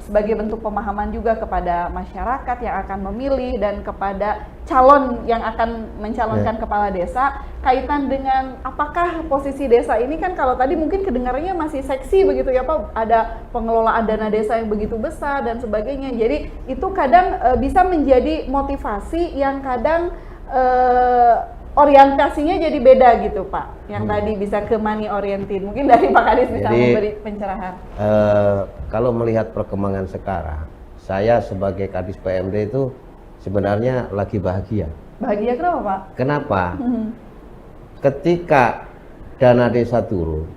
sebagai bentuk pemahaman juga kepada masyarakat yang akan memilih dan kepada calon yang akan mencalonkan kepala desa, kaitan dengan apakah posisi desa ini, kan kalau tadi mungkin kedengarannya masih seksi begitu ya Pak, ada pengelolaan dana desa yang begitu besar dan sebagainya. Jadi itu kadang bisa menjadi motivasi yang kadang orientasinya jadi beda gitu Pak, yang tadi bisa ke money oriented. Mungkin dari Pak Kadis bisa memberi pencerahan. Kalau melihat perkembangan sekarang, saya sebagai Kadis PMD itu sebenarnya lagi bahagia. Bahagia kenapa Pak? Kenapa? Ketika dana desa turun,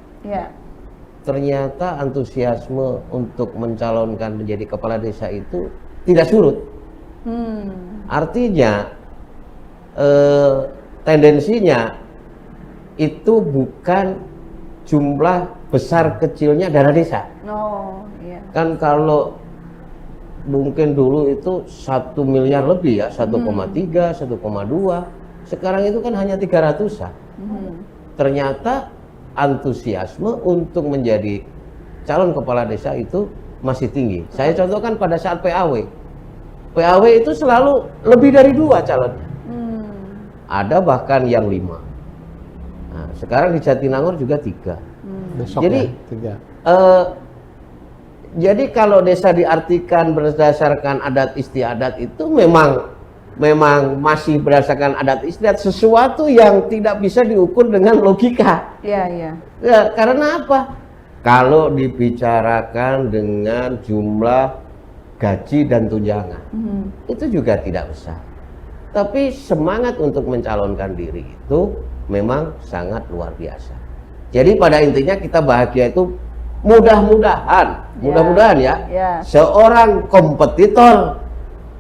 ternyata antusiasme untuk mencalonkan menjadi kepala desa itu tidak surut. Artinya tendensinya itu bukan jumlah besar kecilnya dana desa. Kan kalau mungkin dulu itu 1 miliar lebih ya, 1,3, 1,2, sekarang itu kan hanya 300-an. Ternyata antusiasme untuk menjadi calon kepala desa itu masih tinggi. Saya contohkan pada saat PAW. PAW itu selalu lebih dari 2 calonnya. Ada bahkan yang 5. Nah, sekarang di Jatinangor juga 3. Besok jadi ya, 3. Jadi kalau desa diartikan berdasarkan adat istiadat itu memang masih berdasarkan adat istiadat, sesuatu yang tidak bisa diukur dengan logika. Ya, karena apa? Kalau dibicarakan dengan jumlah gaji dan tunjangan, itu juga tidak besar. Tapi semangat untuk mencalonkan diri itu memang sangat luar biasa. Jadi pada intinya kita bahagia itu mudah-mudahan ya, seorang kompetitor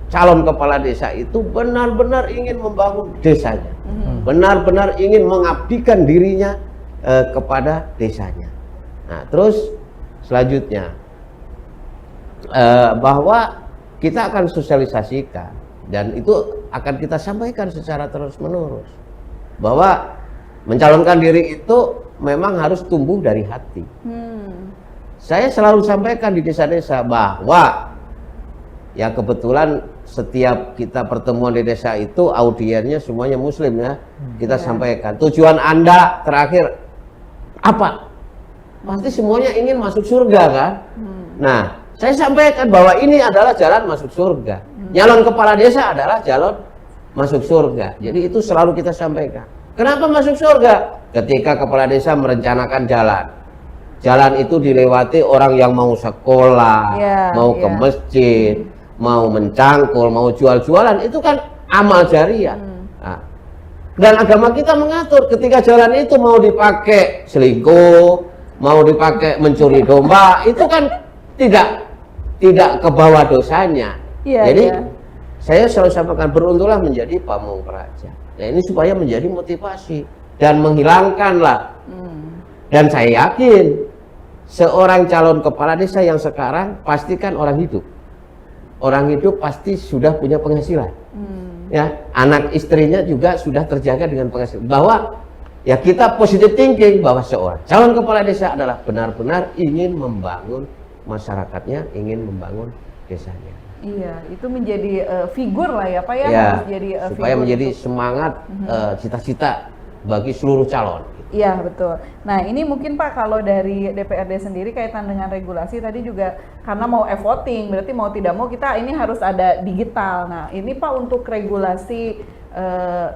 calon kepala desa itu benar-benar ingin membangun desanya, benar-benar ingin mengabdikan dirinya kepada desanya. Nah, terus selanjutnya bahwa kita akan sosialisasikan, dan itu akan kita sampaikan secara terus-menerus, bahwa mencalonkan diri itu memang harus tumbuh dari hati. Saya selalu sampaikan di desa-desa bahwa ya kebetulan setiap kita pertemuan di desa itu audiennya semuanya muslim ya. Kita sampaikan tujuan Anda terakhir apa? Pasti semuanya ingin masuk surga kan? Nah, saya sampaikan bahwa ini adalah jalan masuk surga. Nyalon kepala desa adalah jalan masuk surga. Jadi itu selalu kita sampaikan. Kenapa masuk surga? Ketika kepala desa merencanakan jalan. Jalan itu dilewati orang yang mau sekolah, mau ke masjid, mau mencangkul, mau jual-jualan, itu kan amal jariah. Nah, Dan agama kita mengatur ketika jalan itu mau dipakai selingkuh, mau dipakai mencuri domba, itu kan tidak ke bawah dosanya. Iya, Jadi iya. saya selalu sampaikan beruntunglah menjadi pamung praja. Nah ini supaya menjadi motivasi dan menghilangkanlah. Dan saya yakin seorang calon kepala desa yang sekarang pastikan orang hidup. Orang hidup pasti sudah punya penghasilan. Ya, anak istrinya juga sudah terjaga dengan penghasilan. Bahwa ya kita positive thinking bahwa seorang calon kepala desa adalah benar-benar ingin membangun masyarakatnya, ingin membangun desanya. Iya, itu menjadi figur lah ya Pak ya, Ya, harus jadi supaya figur menjadi untuk- semangat cita-cita bagi seluruh calon. Iya betul. Nah ini mungkin Pak kalau dari DPRD sendiri kaitan dengan regulasi tadi juga karena mau e-voting berarti mau tidak mau kita ini harus ada digital. Nah ini Pak untuk regulasi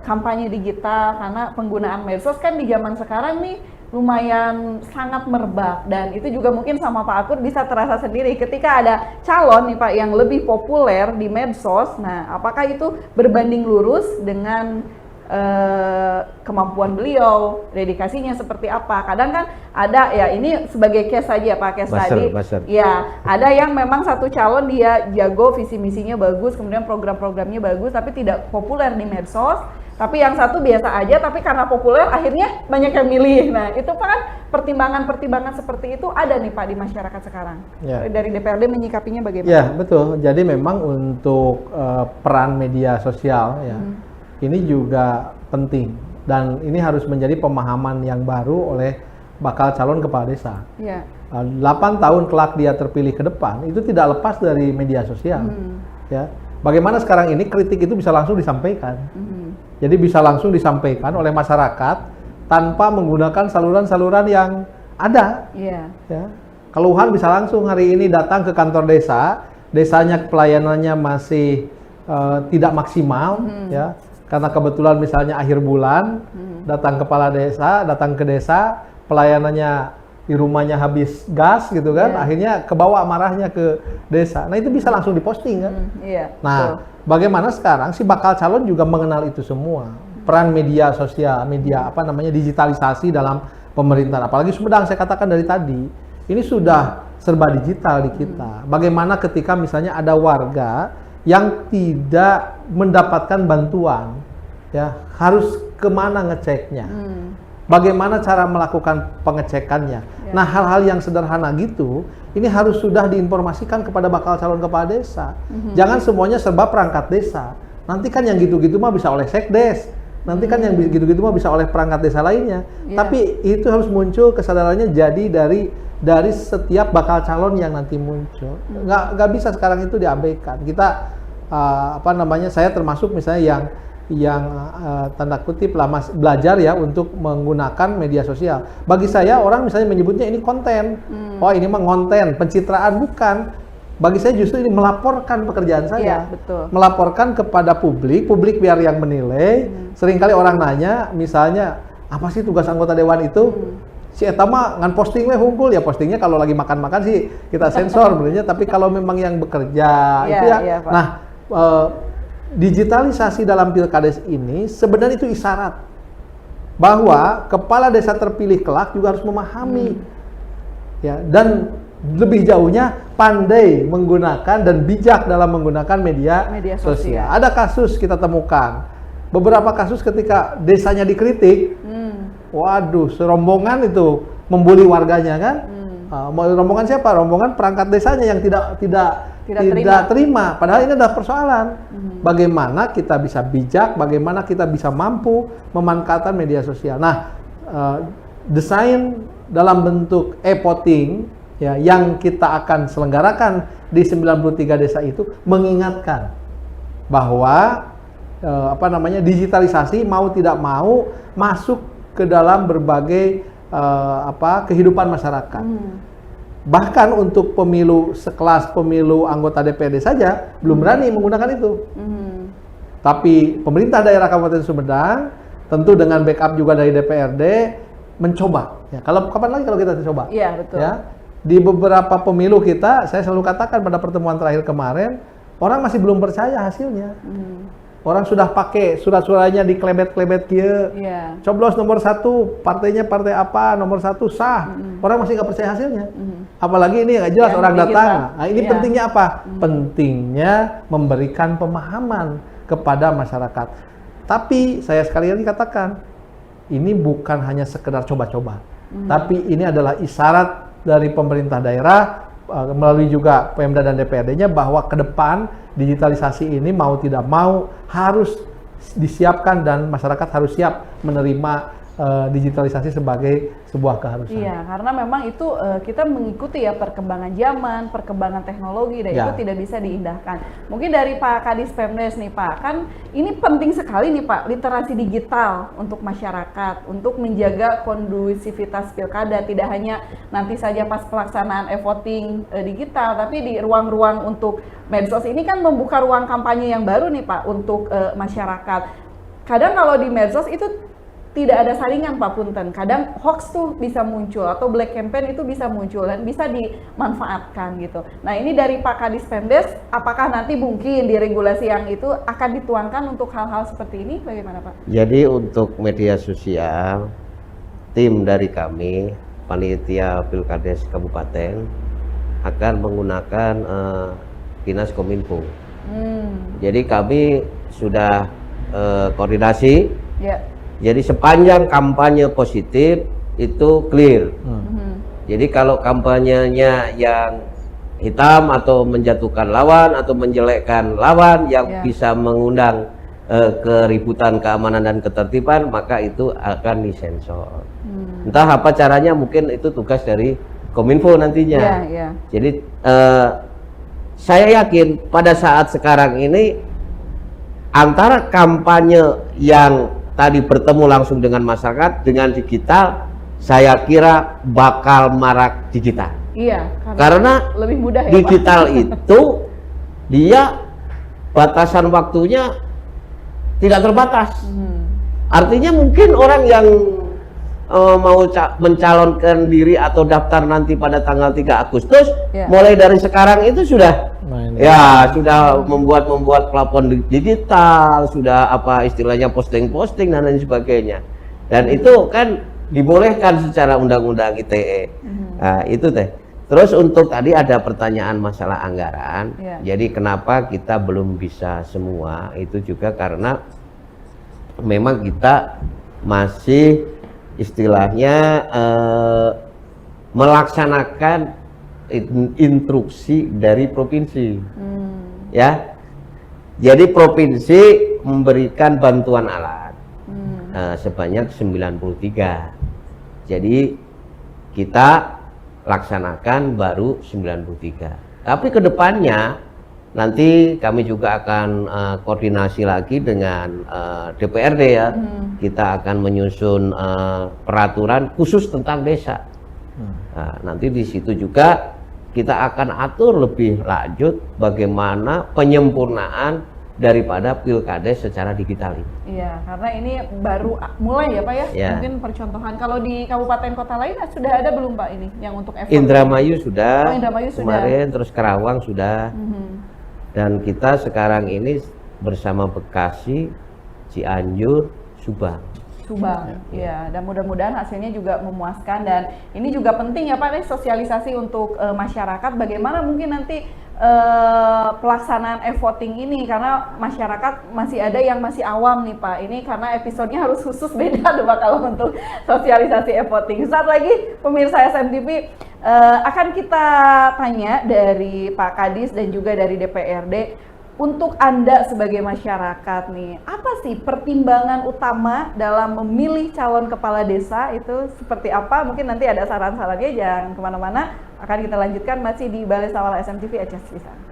kampanye digital karena penggunaan medsos kan di zaman sekarang nih lumayan sangat merebak dan itu juga mungkin sama Pak Akun bisa terasa sendiri ketika ada calon nih Pak yang lebih populer di medsos. Nah apakah itu berbanding lurus dengan kemampuan beliau, dedikasinya seperti apa. Kadang kan ada ya ini sebagai case saja Pak, case tadi. Ya, ada yang memang satu calon dia jago, visi misinya bagus, kemudian program-programnya bagus tapi tidak populer di medsos. Tapi yang satu biasa aja tapi karena populer akhirnya banyak yang milih. Nah, itu Pak kan pertimbangan-pertimbangan seperti itu ada nih Pak di masyarakat sekarang. Ya. Dari DPRD menyikapinya bagaimana? Ya, betul. Jadi memang untuk peran media sosial ya. Ini juga penting dan ini harus menjadi pemahaman yang baru oleh bakal calon kepala desa. Iya. 8 tahun kelak dia terpilih ke depan itu tidak lepas dari media sosial. Ya, bagaimana sekarang ini kritik itu bisa langsung disampaikan. Jadi bisa langsung disampaikan oleh masyarakat tanpa menggunakan saluran-saluran yang ada. Iya. Ya, keluhan bisa langsung hari ini datang ke kantor desa, desanya pelayanannya masih tidak maksimal, ya. Karena kebetulan misalnya akhir bulan, datang kepala desa, datang ke desa, pelayanannya di rumahnya habis gas gitu kan, akhirnya kebawa marahnya ke desa. Nah itu bisa langsung diposting kan. Iya. Nah Betul. bagaimana sekarang si bakal calon juga mengenal itu semua. Peran media sosial, media digitalisasi dalam pemerintahan. Apalagi Sumedang saya katakan dari tadi, ini sudah serba digital di kita. Bagaimana ketika misalnya ada warga yang tidak mendapatkan bantuan, ya harus kemana ngeceknya, bagaimana cara melakukan pengecekannya. Nah hal-hal yang sederhana gitu, ini harus sudah diinformasikan kepada bakal calon kepala desa. Jangan semuanya serba perangkat desa. Nanti kan yang gitu-gitu mah bisa oleh sekdes, nanti kan yang gitu-gitu mah bisa oleh perangkat desa lainnya. Tapi itu harus muncul kesadarannya jadi dari setiap bakal calon yang nanti muncul. Nggak bisa sekarang itu diabaikan. Kita saya termasuk misalnya yang tanda kutip lah belajar ya untuk menggunakan media sosial. Bagi saya orang misalnya menyebutnya ini konten. Oh ini mah konten, pencitraan, bukan. Bagi saya justru ini melaporkan pekerjaan saya. Iya, betul. Melaporkan kepada publik biar yang menilai. Seringkali orang nanya misalnya apa sih tugas anggota dewan itu? Si eta mah ngan posting we hungkul ya, postingnya kalau lagi makan-makan sih kita sensor sebenarnya, tapi kalau memang yang bekerja itu ya. Iya, Pak. Nah, digitalisasi dalam pilkades ini sebenarnya itu isyarat bahwa kepala desa terpilih kelak juga harus memahami ya, dan lebih jauhnya pandai menggunakan dan bijak dalam menggunakan media sosial. Ada kasus kita temukan, beberapa kasus ketika desanya dikritik, waduh, serombongan itu membuli warganya kan. Rombongan siapa? Rombongan perangkat desanya yang tidak terima. Padahal ini adalah persoalan. Bagaimana kita bisa bijak, bagaimana kita bisa mampu memanfaatkan media sosial. Nah, desain dalam bentuk e-voting ya, yang kita akan selenggarakan di 93 desa itu mengingatkan bahwa digitalisasi mau tidak mau masuk ke dalam berbagai kehidupan masyarakat. Bahkan untuk pemilu sekelas pemilu anggota DPRD saja belum berani menggunakan itu. Tapi pemerintah daerah Kabupaten Sumedang tentu dengan backup juga dari DPRD mencoba. Ya, kalau kapan lagi kalau kita coba? Iya, betul. Ya, di beberapa pemilu kita, saya selalu katakan pada pertemuan terakhir kemarin, orang masih belum percaya hasilnya. orang sudah pakai surat-suratnya di klebet-klebet kia. Iya. Coblos nomor 1, partainya partai apa, nomor 1 sah. Orang masih nggak percaya hasilnya. Apalagi ini nggak jelas Yang orang digital. datang. Nah, ini Iya. pentingnya apa? Pentingnya memberikan pemahaman kepada masyarakat. Tapi saya sekali lagi katakan, ini bukan hanya sekedar coba-coba. Tapi ini adalah isyarat dari pemerintah daerah melalui juga Pemda dan DPRD-nya bahwa ke depan digitalisasi ini mau tidak mau harus disiapkan dan masyarakat harus siap menerima digitalisasi sebagai sebuah keharusan. Iya, karena memang itu kita mengikuti ya perkembangan zaman, perkembangan teknologi, dan Ya. itu tidak bisa diindahkan. Mungkin dari Pak Kadis Pemdes nih Pak, kan ini penting sekali nih Pak, literasi digital untuk masyarakat, untuk menjaga kondusivitas pilkada, tidak hanya nanti saja pas pelaksanaan e-voting digital, tapi di ruang-ruang untuk medsos ini kan membuka ruang kampanye yang baru nih Pak untuk masyarakat. Kadang kalau di medsos itu tidak ada saringan Pak Punten, kadang hoax tuh bisa muncul atau black campaign itu bisa muncul dan bisa dimanfaatkan gitu. Nah ini dari Pak Kadis Pemdes, apakah nanti mungkin di regulasi yang itu akan dituangkan untuk hal-hal seperti ini, bagaimana Pak? Jadi untuk media sosial, tim dari kami, panitia Pilkades Kabupaten akan menggunakan Dinas Kominfo. Jadi kami sudah koordinasi. Ya. Jadi sepanjang kampanye positif itu clear. Jadi kalau kampanyenya yang hitam atau menjatuhkan lawan atau menjelekkan lawan yang bisa mengundang keributan, keamanan dan ketertiban, maka itu akan disensor. Entah apa caranya, mungkin itu tugas dari Kominfo nantinya. Jadi saya yakin pada saat sekarang ini antara kampanye yang tadi bertemu langsung dengan masyarakat dengan digital, saya kira bakal marak digital. Iya, karena lebih mudah ya digital Pak? itu dia batasan waktunya tidak terbatas. Artinya mungkin orang yang mau mencalonkan diri atau daftar nanti pada tanggal 3 Agustus, mulai dari sekarang itu sudah sudah membuat plafon digital, sudah apa istilahnya posting dan lain sebagainya. Dan itu kan dibolehkan secara undang-undang ITE. Nah, itu teh. Terus untuk tadi ada pertanyaan masalah anggaran. Jadi kenapa kita belum bisa semua? Itu juga karena memang kita masih istilahnya melaksanakan instruksi dari provinsi. Ya. Jadi provinsi memberikan bantuan alat sebanyak 93. Jadi kita laksanakan baru 93. Tapi kedepannya nanti kami juga akan koordinasi lagi dengan DPRD ya. Kita akan menyusun peraturan khusus tentang desa. Nah, nanti di situ juga kita akan atur lebih lanjut bagaimana penyempurnaan daripada pilkades secara digital ini. Iya, karena ini baru mulai ya Pak ya. Mungkin percontohan. Kalau di kabupaten kota lain sudah ada belum Pak ini yang untuk effort? Indramayu sudah. Indramayu kemarin, terus Karawang sudah. Dan kita sekarang ini bersama Bekasi, Cianjur, Subang. Ya, dan mudah-mudahan hasilnya juga memuaskan, dan ini juga penting ya Pak, sosialisasi untuk masyarakat bagaimana mungkin nanti pelaksanaan e-voting ini, karena masyarakat masih ada yang masih awam nih Pak. Ini karena episodenya harus khusus beda tuh Pak kalau untuk sosialisasi e-voting. Saat lagi pemirsa SMTV akan kita tanya dari Pak Kadis dan juga dari DPRD, untuk Anda sebagai masyarakat nih, apa sih pertimbangan utama dalam memilih calon kepala desa itu seperti apa? Mungkin nanti ada saran-sarannya, jangan kemana-mana. Akan kita lanjutkan masih di Balai Sawal SMTV Aceh Pisang.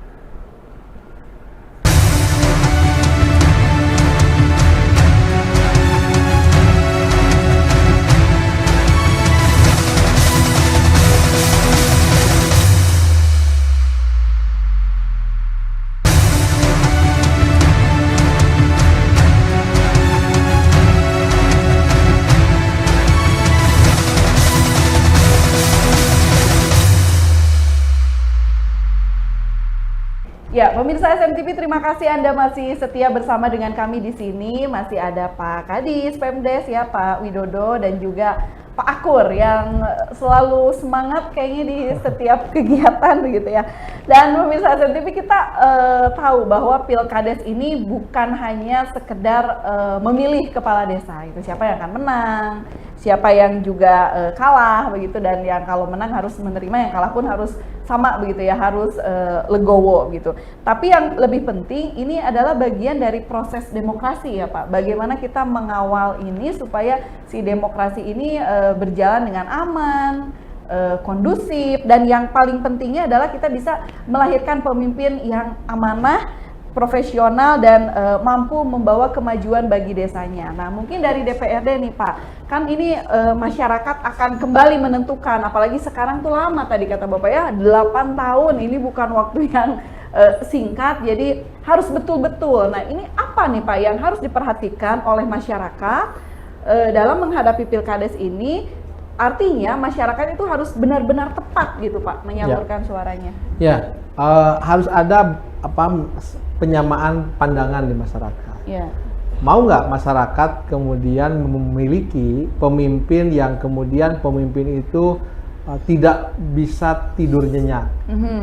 pemirsa SMTV, terima kasih Anda masih setia bersama dengan kami di sini. Masih ada Pak Kadis, Pemdes ya, Pak Widodo, dan juga Pak Akur yang selalu semangat kayaknya di setiap kegiatan begitu ya. Dan pemirsa SMTV, kita tahu bahwa Pilkades ini bukan hanya sekedar memilih kepala desa, itu siapa yang akan menang, siapa yang juga kalah begitu, dan yang kalau menang harus menerima, yang kalah pun harus sama begitu ya, harus legowo gitu. Tapi yang lebih penting ini adalah bagian dari proses demokrasi ya Pak. Bagaimana kita mengawal ini supaya si demokrasi ini berjalan dengan aman, kondusif, dan yang paling pentingnya adalah kita bisa melahirkan pemimpin yang amanah, profesional, dan mampu membawa kemajuan bagi desanya. Nah, mungkin dari DPRD nih Pak, kan ini masyarakat akan kembali menentukan, apalagi sekarang tuh lama tadi kata Bapak ya, 8 tahun, ini bukan waktu yang singkat, jadi harus betul-betul. Nah, ini apa nih Pak yang harus diperhatikan oleh masyarakat dalam menghadapi Pilkades ini? Artinya masyarakat itu harus benar-benar tepat gitu Pak menyalurkan suaranya. Ya, harus ada penyamaan pandangan di masyarakat. Ya. Mau nggak masyarakat kemudian memiliki pemimpin yang kemudian pemimpin itu tidak bisa tidur nyenyak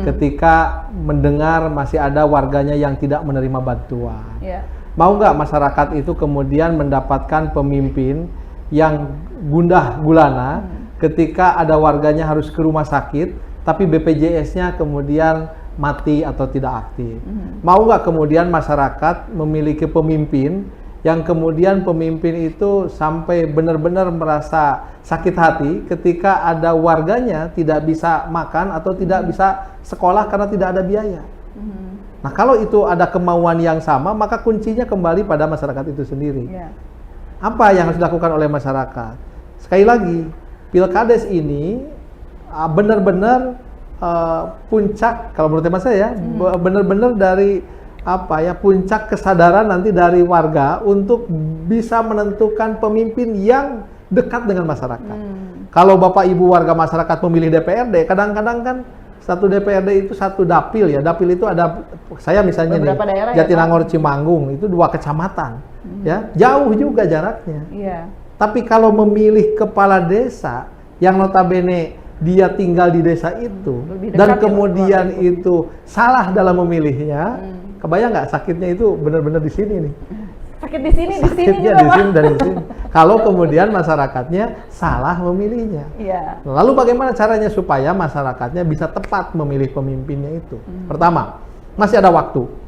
ketika mendengar masih ada warganya yang tidak menerima bantuan. Ya. Mau nggak masyarakat itu kemudian mendapatkan pemimpin yang gundah gulana ketika ada warganya harus ke rumah sakit, tapi BPJS-nya kemudian mati atau tidak aktif. Mau nggak kemudian masyarakat memiliki pemimpin yang kemudian pemimpin itu sampai benar-benar merasa sakit hati ketika ada warganya tidak bisa makan atau tidak bisa sekolah karena tidak ada biaya. Nah, kalau itu ada kemauan yang sama, maka kuncinya kembali pada masyarakat itu sendiri. Yeah. Apa yang harus dilakukan oleh masyarakat? Sekali lagi, Pilkades ini benar-benar puncak, kalau menurut teman saya, benar-benar dari puncak kesadaran nanti dari warga untuk bisa menentukan pemimpin yang dekat dengan masyarakat. Kalau Bapak Ibu warga masyarakat memilih DPRD, kadang-kadang kan satu DPRD itu satu dapil ya. Dapil itu ada, saya misalnya beberapa nih, daerah Jatinangor, Cimanggung, itu 2 kecamatan. Ya, jauh juga jaraknya. Iya. Tapi kalau memilih kepala desa yang notabene dia tinggal di desa itu dan kemudian itu salah dalam memilihnya, kebayang nggak sakitnya itu benar-benar di sini nih. Sakit di sini, Sakitnya di sini dan di sini. Kalau kemudian masyarakatnya salah memilihnya. Iya. Lalu bagaimana caranya supaya masyarakatnya bisa tepat memilih pemimpinnya itu? Pertama, masih ada waktu.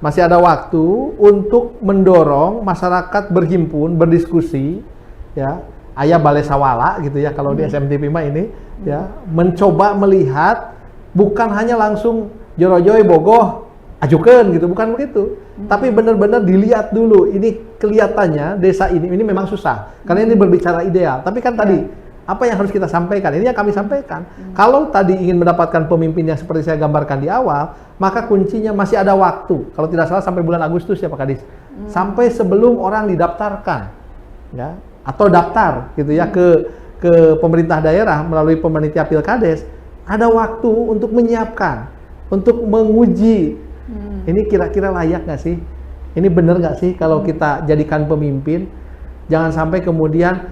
Masih ada waktu untuk mendorong masyarakat berhimpun, berdiskusi, ya, ayah balai sawala gitu ya kalau di SMTV mah ini, ya, mencoba melihat bukan hanya langsung jorojoy bogoh ajukan gitu, bukan begitu, tapi benar-benar dilihat dulu. Ini kelihatannya desa ini memang susah karena ini berbicara ideal, tapi kan tadi apa yang harus kita sampaikan, ini yang kami sampaikan. Kalau tadi ingin mendapatkan pemimpin yang seperti saya gambarkan di awal, maka kuncinya masih ada waktu. Kalau tidak salah sampai bulan Agustus ya Pak Kadis. Sampai sebelum orang didaftarkan, ya, atau daftar gitu ya ke pemerintah daerah melalui panitia Pilkades, ada waktu untuk menyiapkan, untuk menguji. Ini kira-kira layak nggak sih? Ini benar nggak sih kalau kita jadikan pemimpin? Jangan sampai kemudian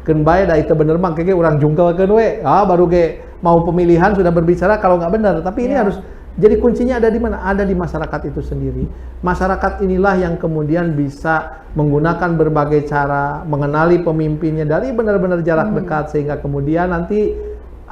keun bae da itu bener mah kayaknya orang jungkelkeun we. Baru ge mau pemilihan sudah berbicara kalau nggak benar. Tapi ini harus jadi kuncinya ada di mana? Ada di masyarakat itu sendiri. Masyarakat inilah yang kemudian bisa menggunakan berbagai cara mengenali pemimpinnya dari benar-benar jarak dekat sehingga kemudian nanti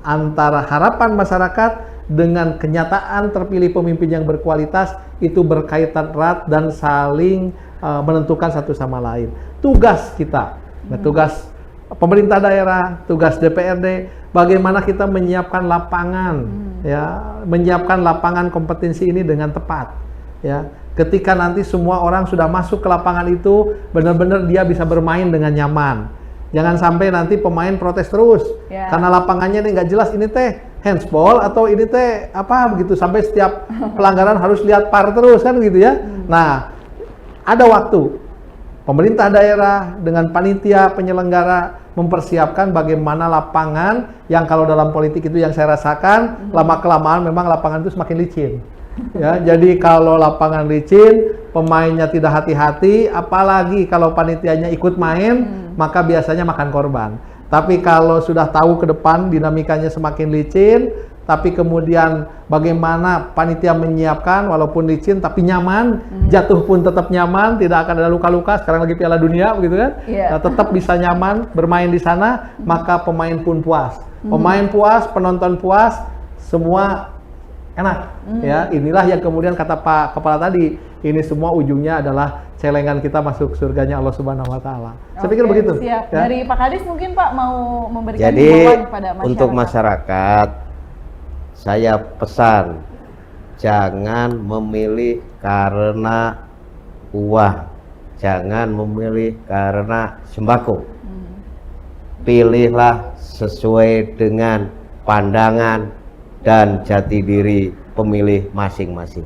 antara harapan masyarakat dengan kenyataan terpilih pemimpin yang berkualitas itu berkaitan erat dan saling menentukan satu sama lain. Tugas kita, tugas pemerintah daerah, tugas DPRD, bagaimana kita menyiapkan lapangan, ya, menyiapkan lapangan kompetensi ini dengan tepat, ya. Ketika nanti semua orang sudah masuk ke lapangan itu, benar-benar dia bisa bermain dengan nyaman. Jangan sampai nanti pemain protes terus, karena lapangannya ini nggak jelas, ini teh handsball atau ini teh apa begitu, sampai setiap pelanggaran harus lihat VAR terus kan gitu ya. Nah, ada waktu. Pemerintah daerah dengan panitia penyelenggara mempersiapkan bagaimana lapangan yang kalau dalam politik itu yang saya rasakan lama-kelamaan memang lapangan itu semakin licin. Ya, jadi kalau lapangan licin, pemainnya tidak hati-hati, apalagi kalau panitianya ikut main, maka biasanya makan korban. Tapi kalau sudah tahu ke depan dinamikanya semakin licin, tapi kemudian bagaimana panitia menyiapkan walaupun licin tapi nyaman, jatuh pun tetap nyaman, tidak akan ada luka-luka. Sekarang lagi Piala Dunia begitu kan? Iya. Nah, tetap bisa nyaman bermain di sana, maka pemain pun puas. Pemain puas, penonton puas, semua enak. Ya, inilah yang kemudian kata Pak Kepala tadi, ini semua ujungnya adalah celengan kita masuk surganya Allah Subhanahu wa taala. Saya pikir Oke, begitu. Siap. Ya. Dari Pak Kadis mungkin Pak mau memberikan Jadi himbauan kepada masyarakat. untuk masyarakat, saya pesan jangan memilih karena uang, jangan memilih karena sembako. Pilihlah sesuai dengan pandangan dan jati diri pemilih masing-masing.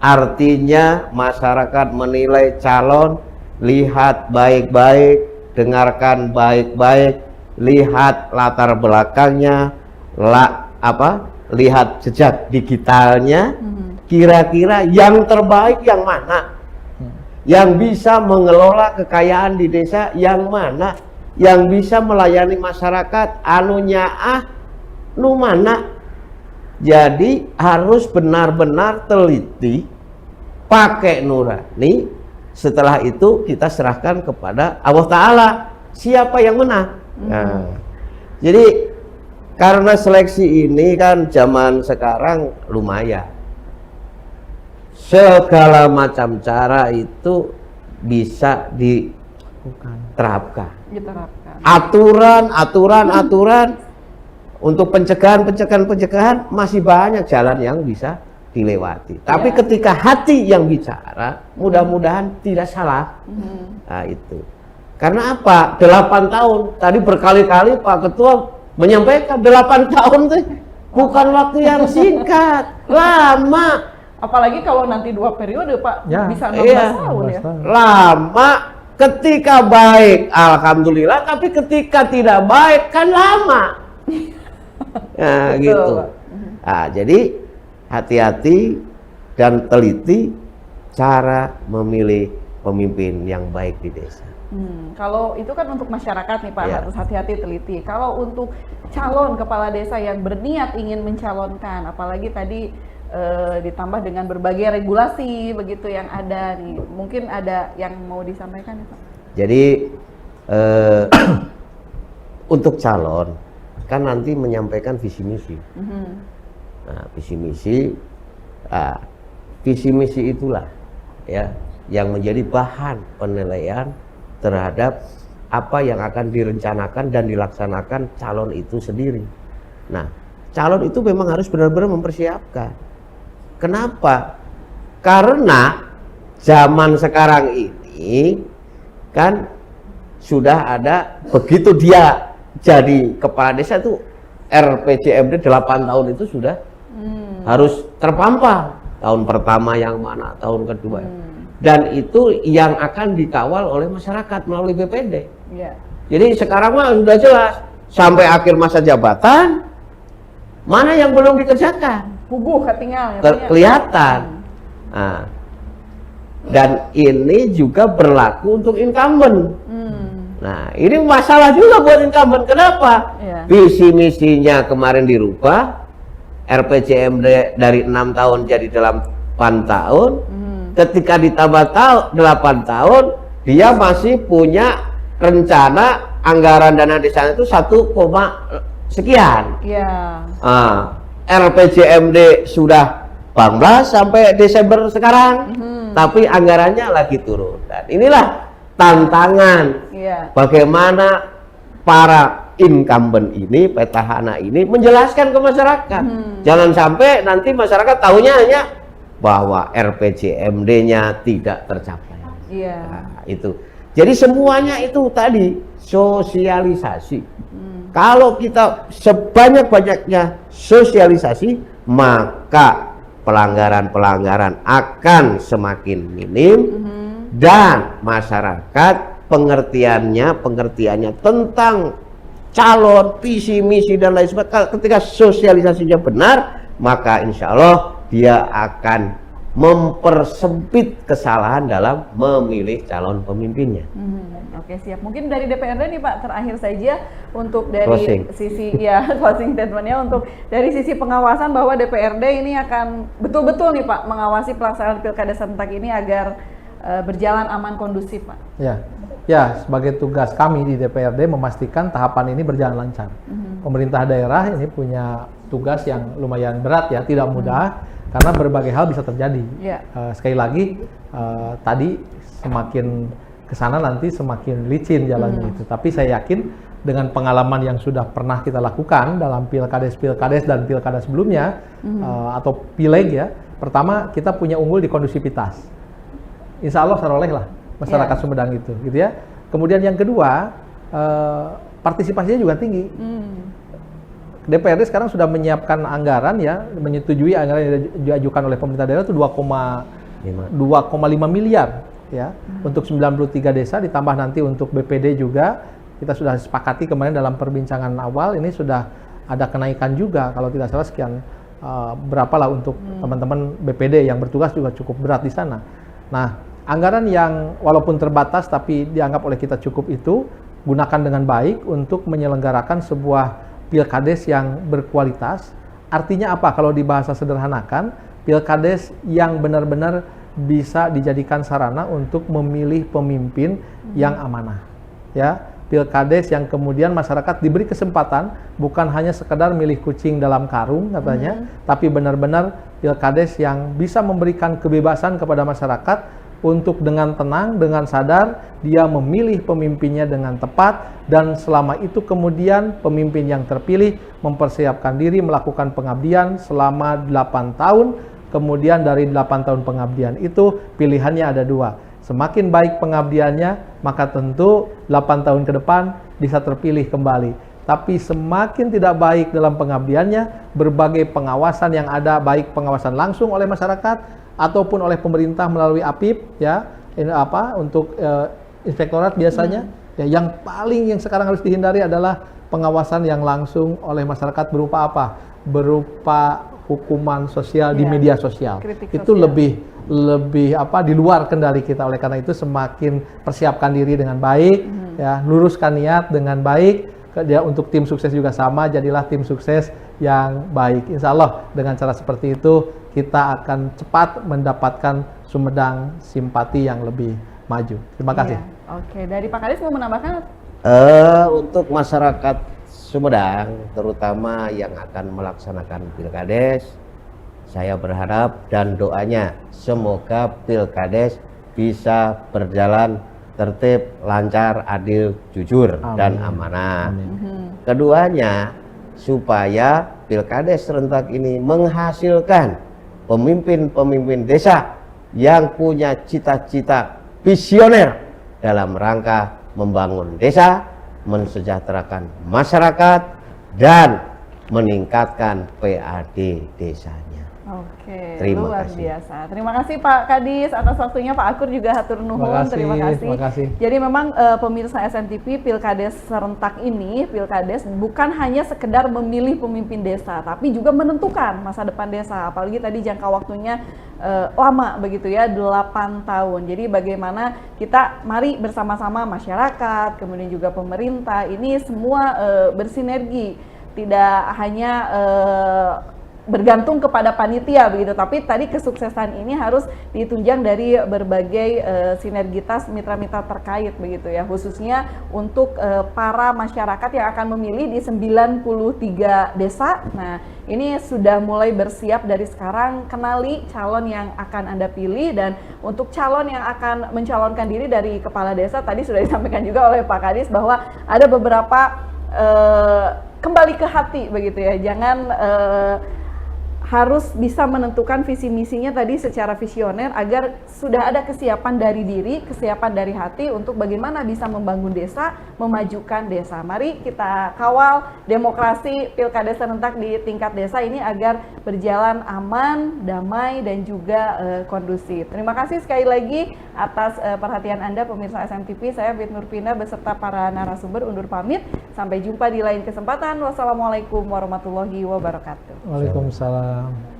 Artinya masyarakat menilai calon, lihat baik-baik, dengarkan baik-baik, lihat latar belakangnya, lihat jejak digitalnya, kira-kira yang terbaik yang mana, yang bisa mengelola kekayaan di desa yang mana, yang bisa melayani masyarakat nu mana. Jadi harus benar-benar teliti, pakai nurani. Setelah itu kita serahkan kepada Allah Ta'ala siapa yang menang. Nah, jadi karena seleksi ini kan zaman sekarang lumayan, segala macam cara itu bisa diterapkan. Aturan untuk pencegahan masih banyak jalan yang bisa dilewati. Tapi ketika hati yang bicara, mudah-mudahan tidak salah. Nah itu. Karena apa? 8 tahun. Tadi berkali-kali Pak Ketua menyampaikan 8 tahun itu bukan waktu yang singkat, lama. Apalagi kalau nanti 2 periode Pak, Ya. bisa 16 tahun ya. Lama. Ketika baik, alhamdulillah. Tapi ketika tidak baik, kan lama. Nah, Betul, gitu. Pak. Nah, jadi hati-hati dan teliti cara memilih pemimpin yang baik di desa. Kalau itu kan untuk masyarakat nih Pak, Ya. harus hati-hati teliti. Kalau untuk calon kepala desa yang berniat ingin mencalonkan, apalagi tadi ditambah dengan berbagai regulasi begitu yang ada nih, mungkin ada yang mau disampaikan ya Pak? Jadi untuk calon kan nanti menyampaikan visi misi. Nah, visi misi itulah ya yang menjadi bahan penilaian terhadap apa yang akan direncanakan dan dilaksanakan calon itu sendiri. Nah, calon itu memang harus benar-benar mempersiapkan. Kenapa? Karena zaman sekarang ini kan sudah ada, begitu dia jadi kepala desa itu RPJMD 8 tahun itu sudah harus terpampang. Tahun pertama yang mana, tahun kedua. Dan itu yang akan dikawal oleh masyarakat melalui BPD. Yeah. Jadi sekarang mah sudah jelas, sampai akhir masa jabatan mana yang belum dikerjakan. Puguh ketinggal ya, Kelihatan. Nah, dan ini juga berlaku untuk incumbent. Nah, ini masalah juga buat incumbent. Kenapa? Iya. Visi misinya kemarin dirubah, RPJMD dari 6 tahun jadi 8 tahun. Ketika ditambah 8 tahun, dia masih punya rencana anggaran dana desa itu 1, sekian. Iya. RPJMD sudah 14 sampai Desember sekarang, tapi anggarannya lagi turun. Dan inilah tantangan bagaimana para incumbent ini, petahana ini menjelaskan ke masyarakat. Jangan sampai nanti masyarakat tahunya hanya bahwa RPJMD-nya tidak tercapai. Nah, itu. Jadi semuanya itu tadi sosialisasi. Kalau kita sebanyak-banyaknya sosialisasi, maka pelanggaran-pelanggaran akan semakin minim dan masyarakat pengertiannya tentang calon, visi misi dan lain sebagainya, ketika sosialisasinya benar, maka insya Allah dia akan mempersempit kesalahan dalam memilih calon pemimpinnya. Oke, siap. Mungkin dari DPRD nih Pak, terakhir saja untuk dari Closing. sisi ya closing statementnya, untuk dari sisi pengawasan bahwa DPRD ini akan betul-betul nih Pak mengawasi pelaksanaan pilkada serentak ini agar berjalan aman kondusif Pak. Ya, sebagai tugas kami di DPRD memastikan tahapan ini berjalan lancar. Pemerintah daerah ini punya tugas yang lumayan berat ya, tidak mudah karena berbagai hal bisa terjadi. Sekali lagi tadi semakin kesana nanti semakin licin jalannya itu. Tapi saya yakin dengan pengalaman yang sudah pernah kita lakukan dalam pilkades dan pilkada sebelumnya atau pileg ya, pertama kita punya unggul di kondusivitas. Insya Allah seroleh lah masyarakat Sumedang itu, gitu ya. Kemudian yang kedua, partisipasinya juga tinggi. DPRD sekarang sudah menyiapkan anggaran ya, menyetujui anggaran yang diajukan oleh pemerintah daerah itu 2,5 miliar ya untuk 93 desa, ditambah nanti untuk BPD juga kita sudah sepakati kemarin dalam perbincangan awal ini sudah ada kenaikan juga kalau tidak salah sekian berapalah untuk teman-teman BPD yang bertugas juga cukup berat di sana. Nah, anggaran yang walaupun terbatas tapi dianggap oleh kita cukup itu gunakan dengan baik untuk menyelenggarakan sebuah pilkades yang berkualitas. Artinya apa kalau dibahasa sederhanakan? Pilkades yang benar-benar bisa dijadikan sarana untuk memilih pemimpin yang amanah. Ya, pilkades yang kemudian masyarakat diberi kesempatan bukan hanya sekedar milih kucing dalam karung katanya, tapi benar-benar pilkades yang bisa memberikan kebebasan kepada masyarakat untuk dengan tenang, dengan sadar, dia memilih pemimpinnya dengan tepat, dan selama itu kemudian pemimpin yang terpilih mempersiapkan diri melakukan pengabdian selama 8 tahun, kemudian dari 8 tahun pengabdian itu pilihannya ada 2. Semakin baik pengabdiannya, maka tentu 8 tahun ke depan bisa terpilih kembali. Tapi semakin tidak baik dalam pengabdiannya, berbagai pengawasan yang ada, baik pengawasan langsung oleh masyarakat, ataupun oleh pemerintah melalui APIP ya, untuk inspektorat biasanya ya, yang sekarang harus dihindari adalah pengawasan yang langsung oleh masyarakat berupa apa? Berupa hukuman sosial di media sosial. Itu lebih di luar kendali kita. Oleh karena itu semakin persiapkan diri dengan baik ya, luruskan niat dengan baik. Untuk tim sukses juga sama, jadilah tim sukses yang baik. Insya Allah dengan cara seperti itu kita akan cepat mendapatkan Sumedang simpati yang lebih maju. Terima kasih. Oke, dari Pak Kadis mau menambahkan? Untuk masyarakat Sumedang, terutama yang akan melaksanakan pilkades, saya berharap dan doanya semoga pilkades bisa berjalan tertib, lancar, adil, jujur, dan amanah. Keduanya, supaya pilkades serentak ini menghasilkan pemimpin-pemimpin desa yang punya cita-cita visioner dalam rangka membangun desa, mensejahterakan masyarakat, dan meningkatkan PAD desanya. Oke, Terima luar kasih. biasa. Terima kasih Pak Kadis atas waktunya. Pak Akur juga hatur nuhun. Terima kasih. Jadi memang pemirsa SNTV, pilkades serentak ini, pilkades bukan hanya sekedar memilih pemimpin desa, tapi juga menentukan masa depan desa. Apalagi tadi jangka waktunya lama begitu ya, 8 tahun. Jadi bagaimana kita mari bersama-sama masyarakat, kemudian juga pemerintah, ini semua bersinergi. Tidak hanya bergantung kepada panitia begitu, tapi tadi kesuksesan ini harus ditunjang dari berbagai sinergitas mitra-mitra terkait begitu ya, khususnya untuk para masyarakat yang akan memilih di 93 desa. Nah, ini sudah mulai bersiap dari sekarang, kenali calon yang akan Anda pilih, dan untuk calon yang akan mencalonkan diri dari kepala desa tadi sudah disampaikan juga oleh Pak Kadis bahwa ada beberapa kembali ke hati begitu ya, jangan harus bisa menentukan visi misinya tadi secara visioner agar sudah ada kesiapan dari diri, kesiapan dari hati untuk bagaimana bisa membangun desa, memajukan desa. Mari kita kawal demokrasi pilkada serentak di tingkat desa ini agar berjalan aman, damai, dan juga kondusif. Terima kasih sekali lagi atas perhatian Anda pemirsa SMTV. Saya Fit Nurpina beserta para narasumber undur pamit. Sampai jumpa di lain kesempatan. Wassalamualaikum warahmatullahi wabarakatuh. Waalaikumsalam.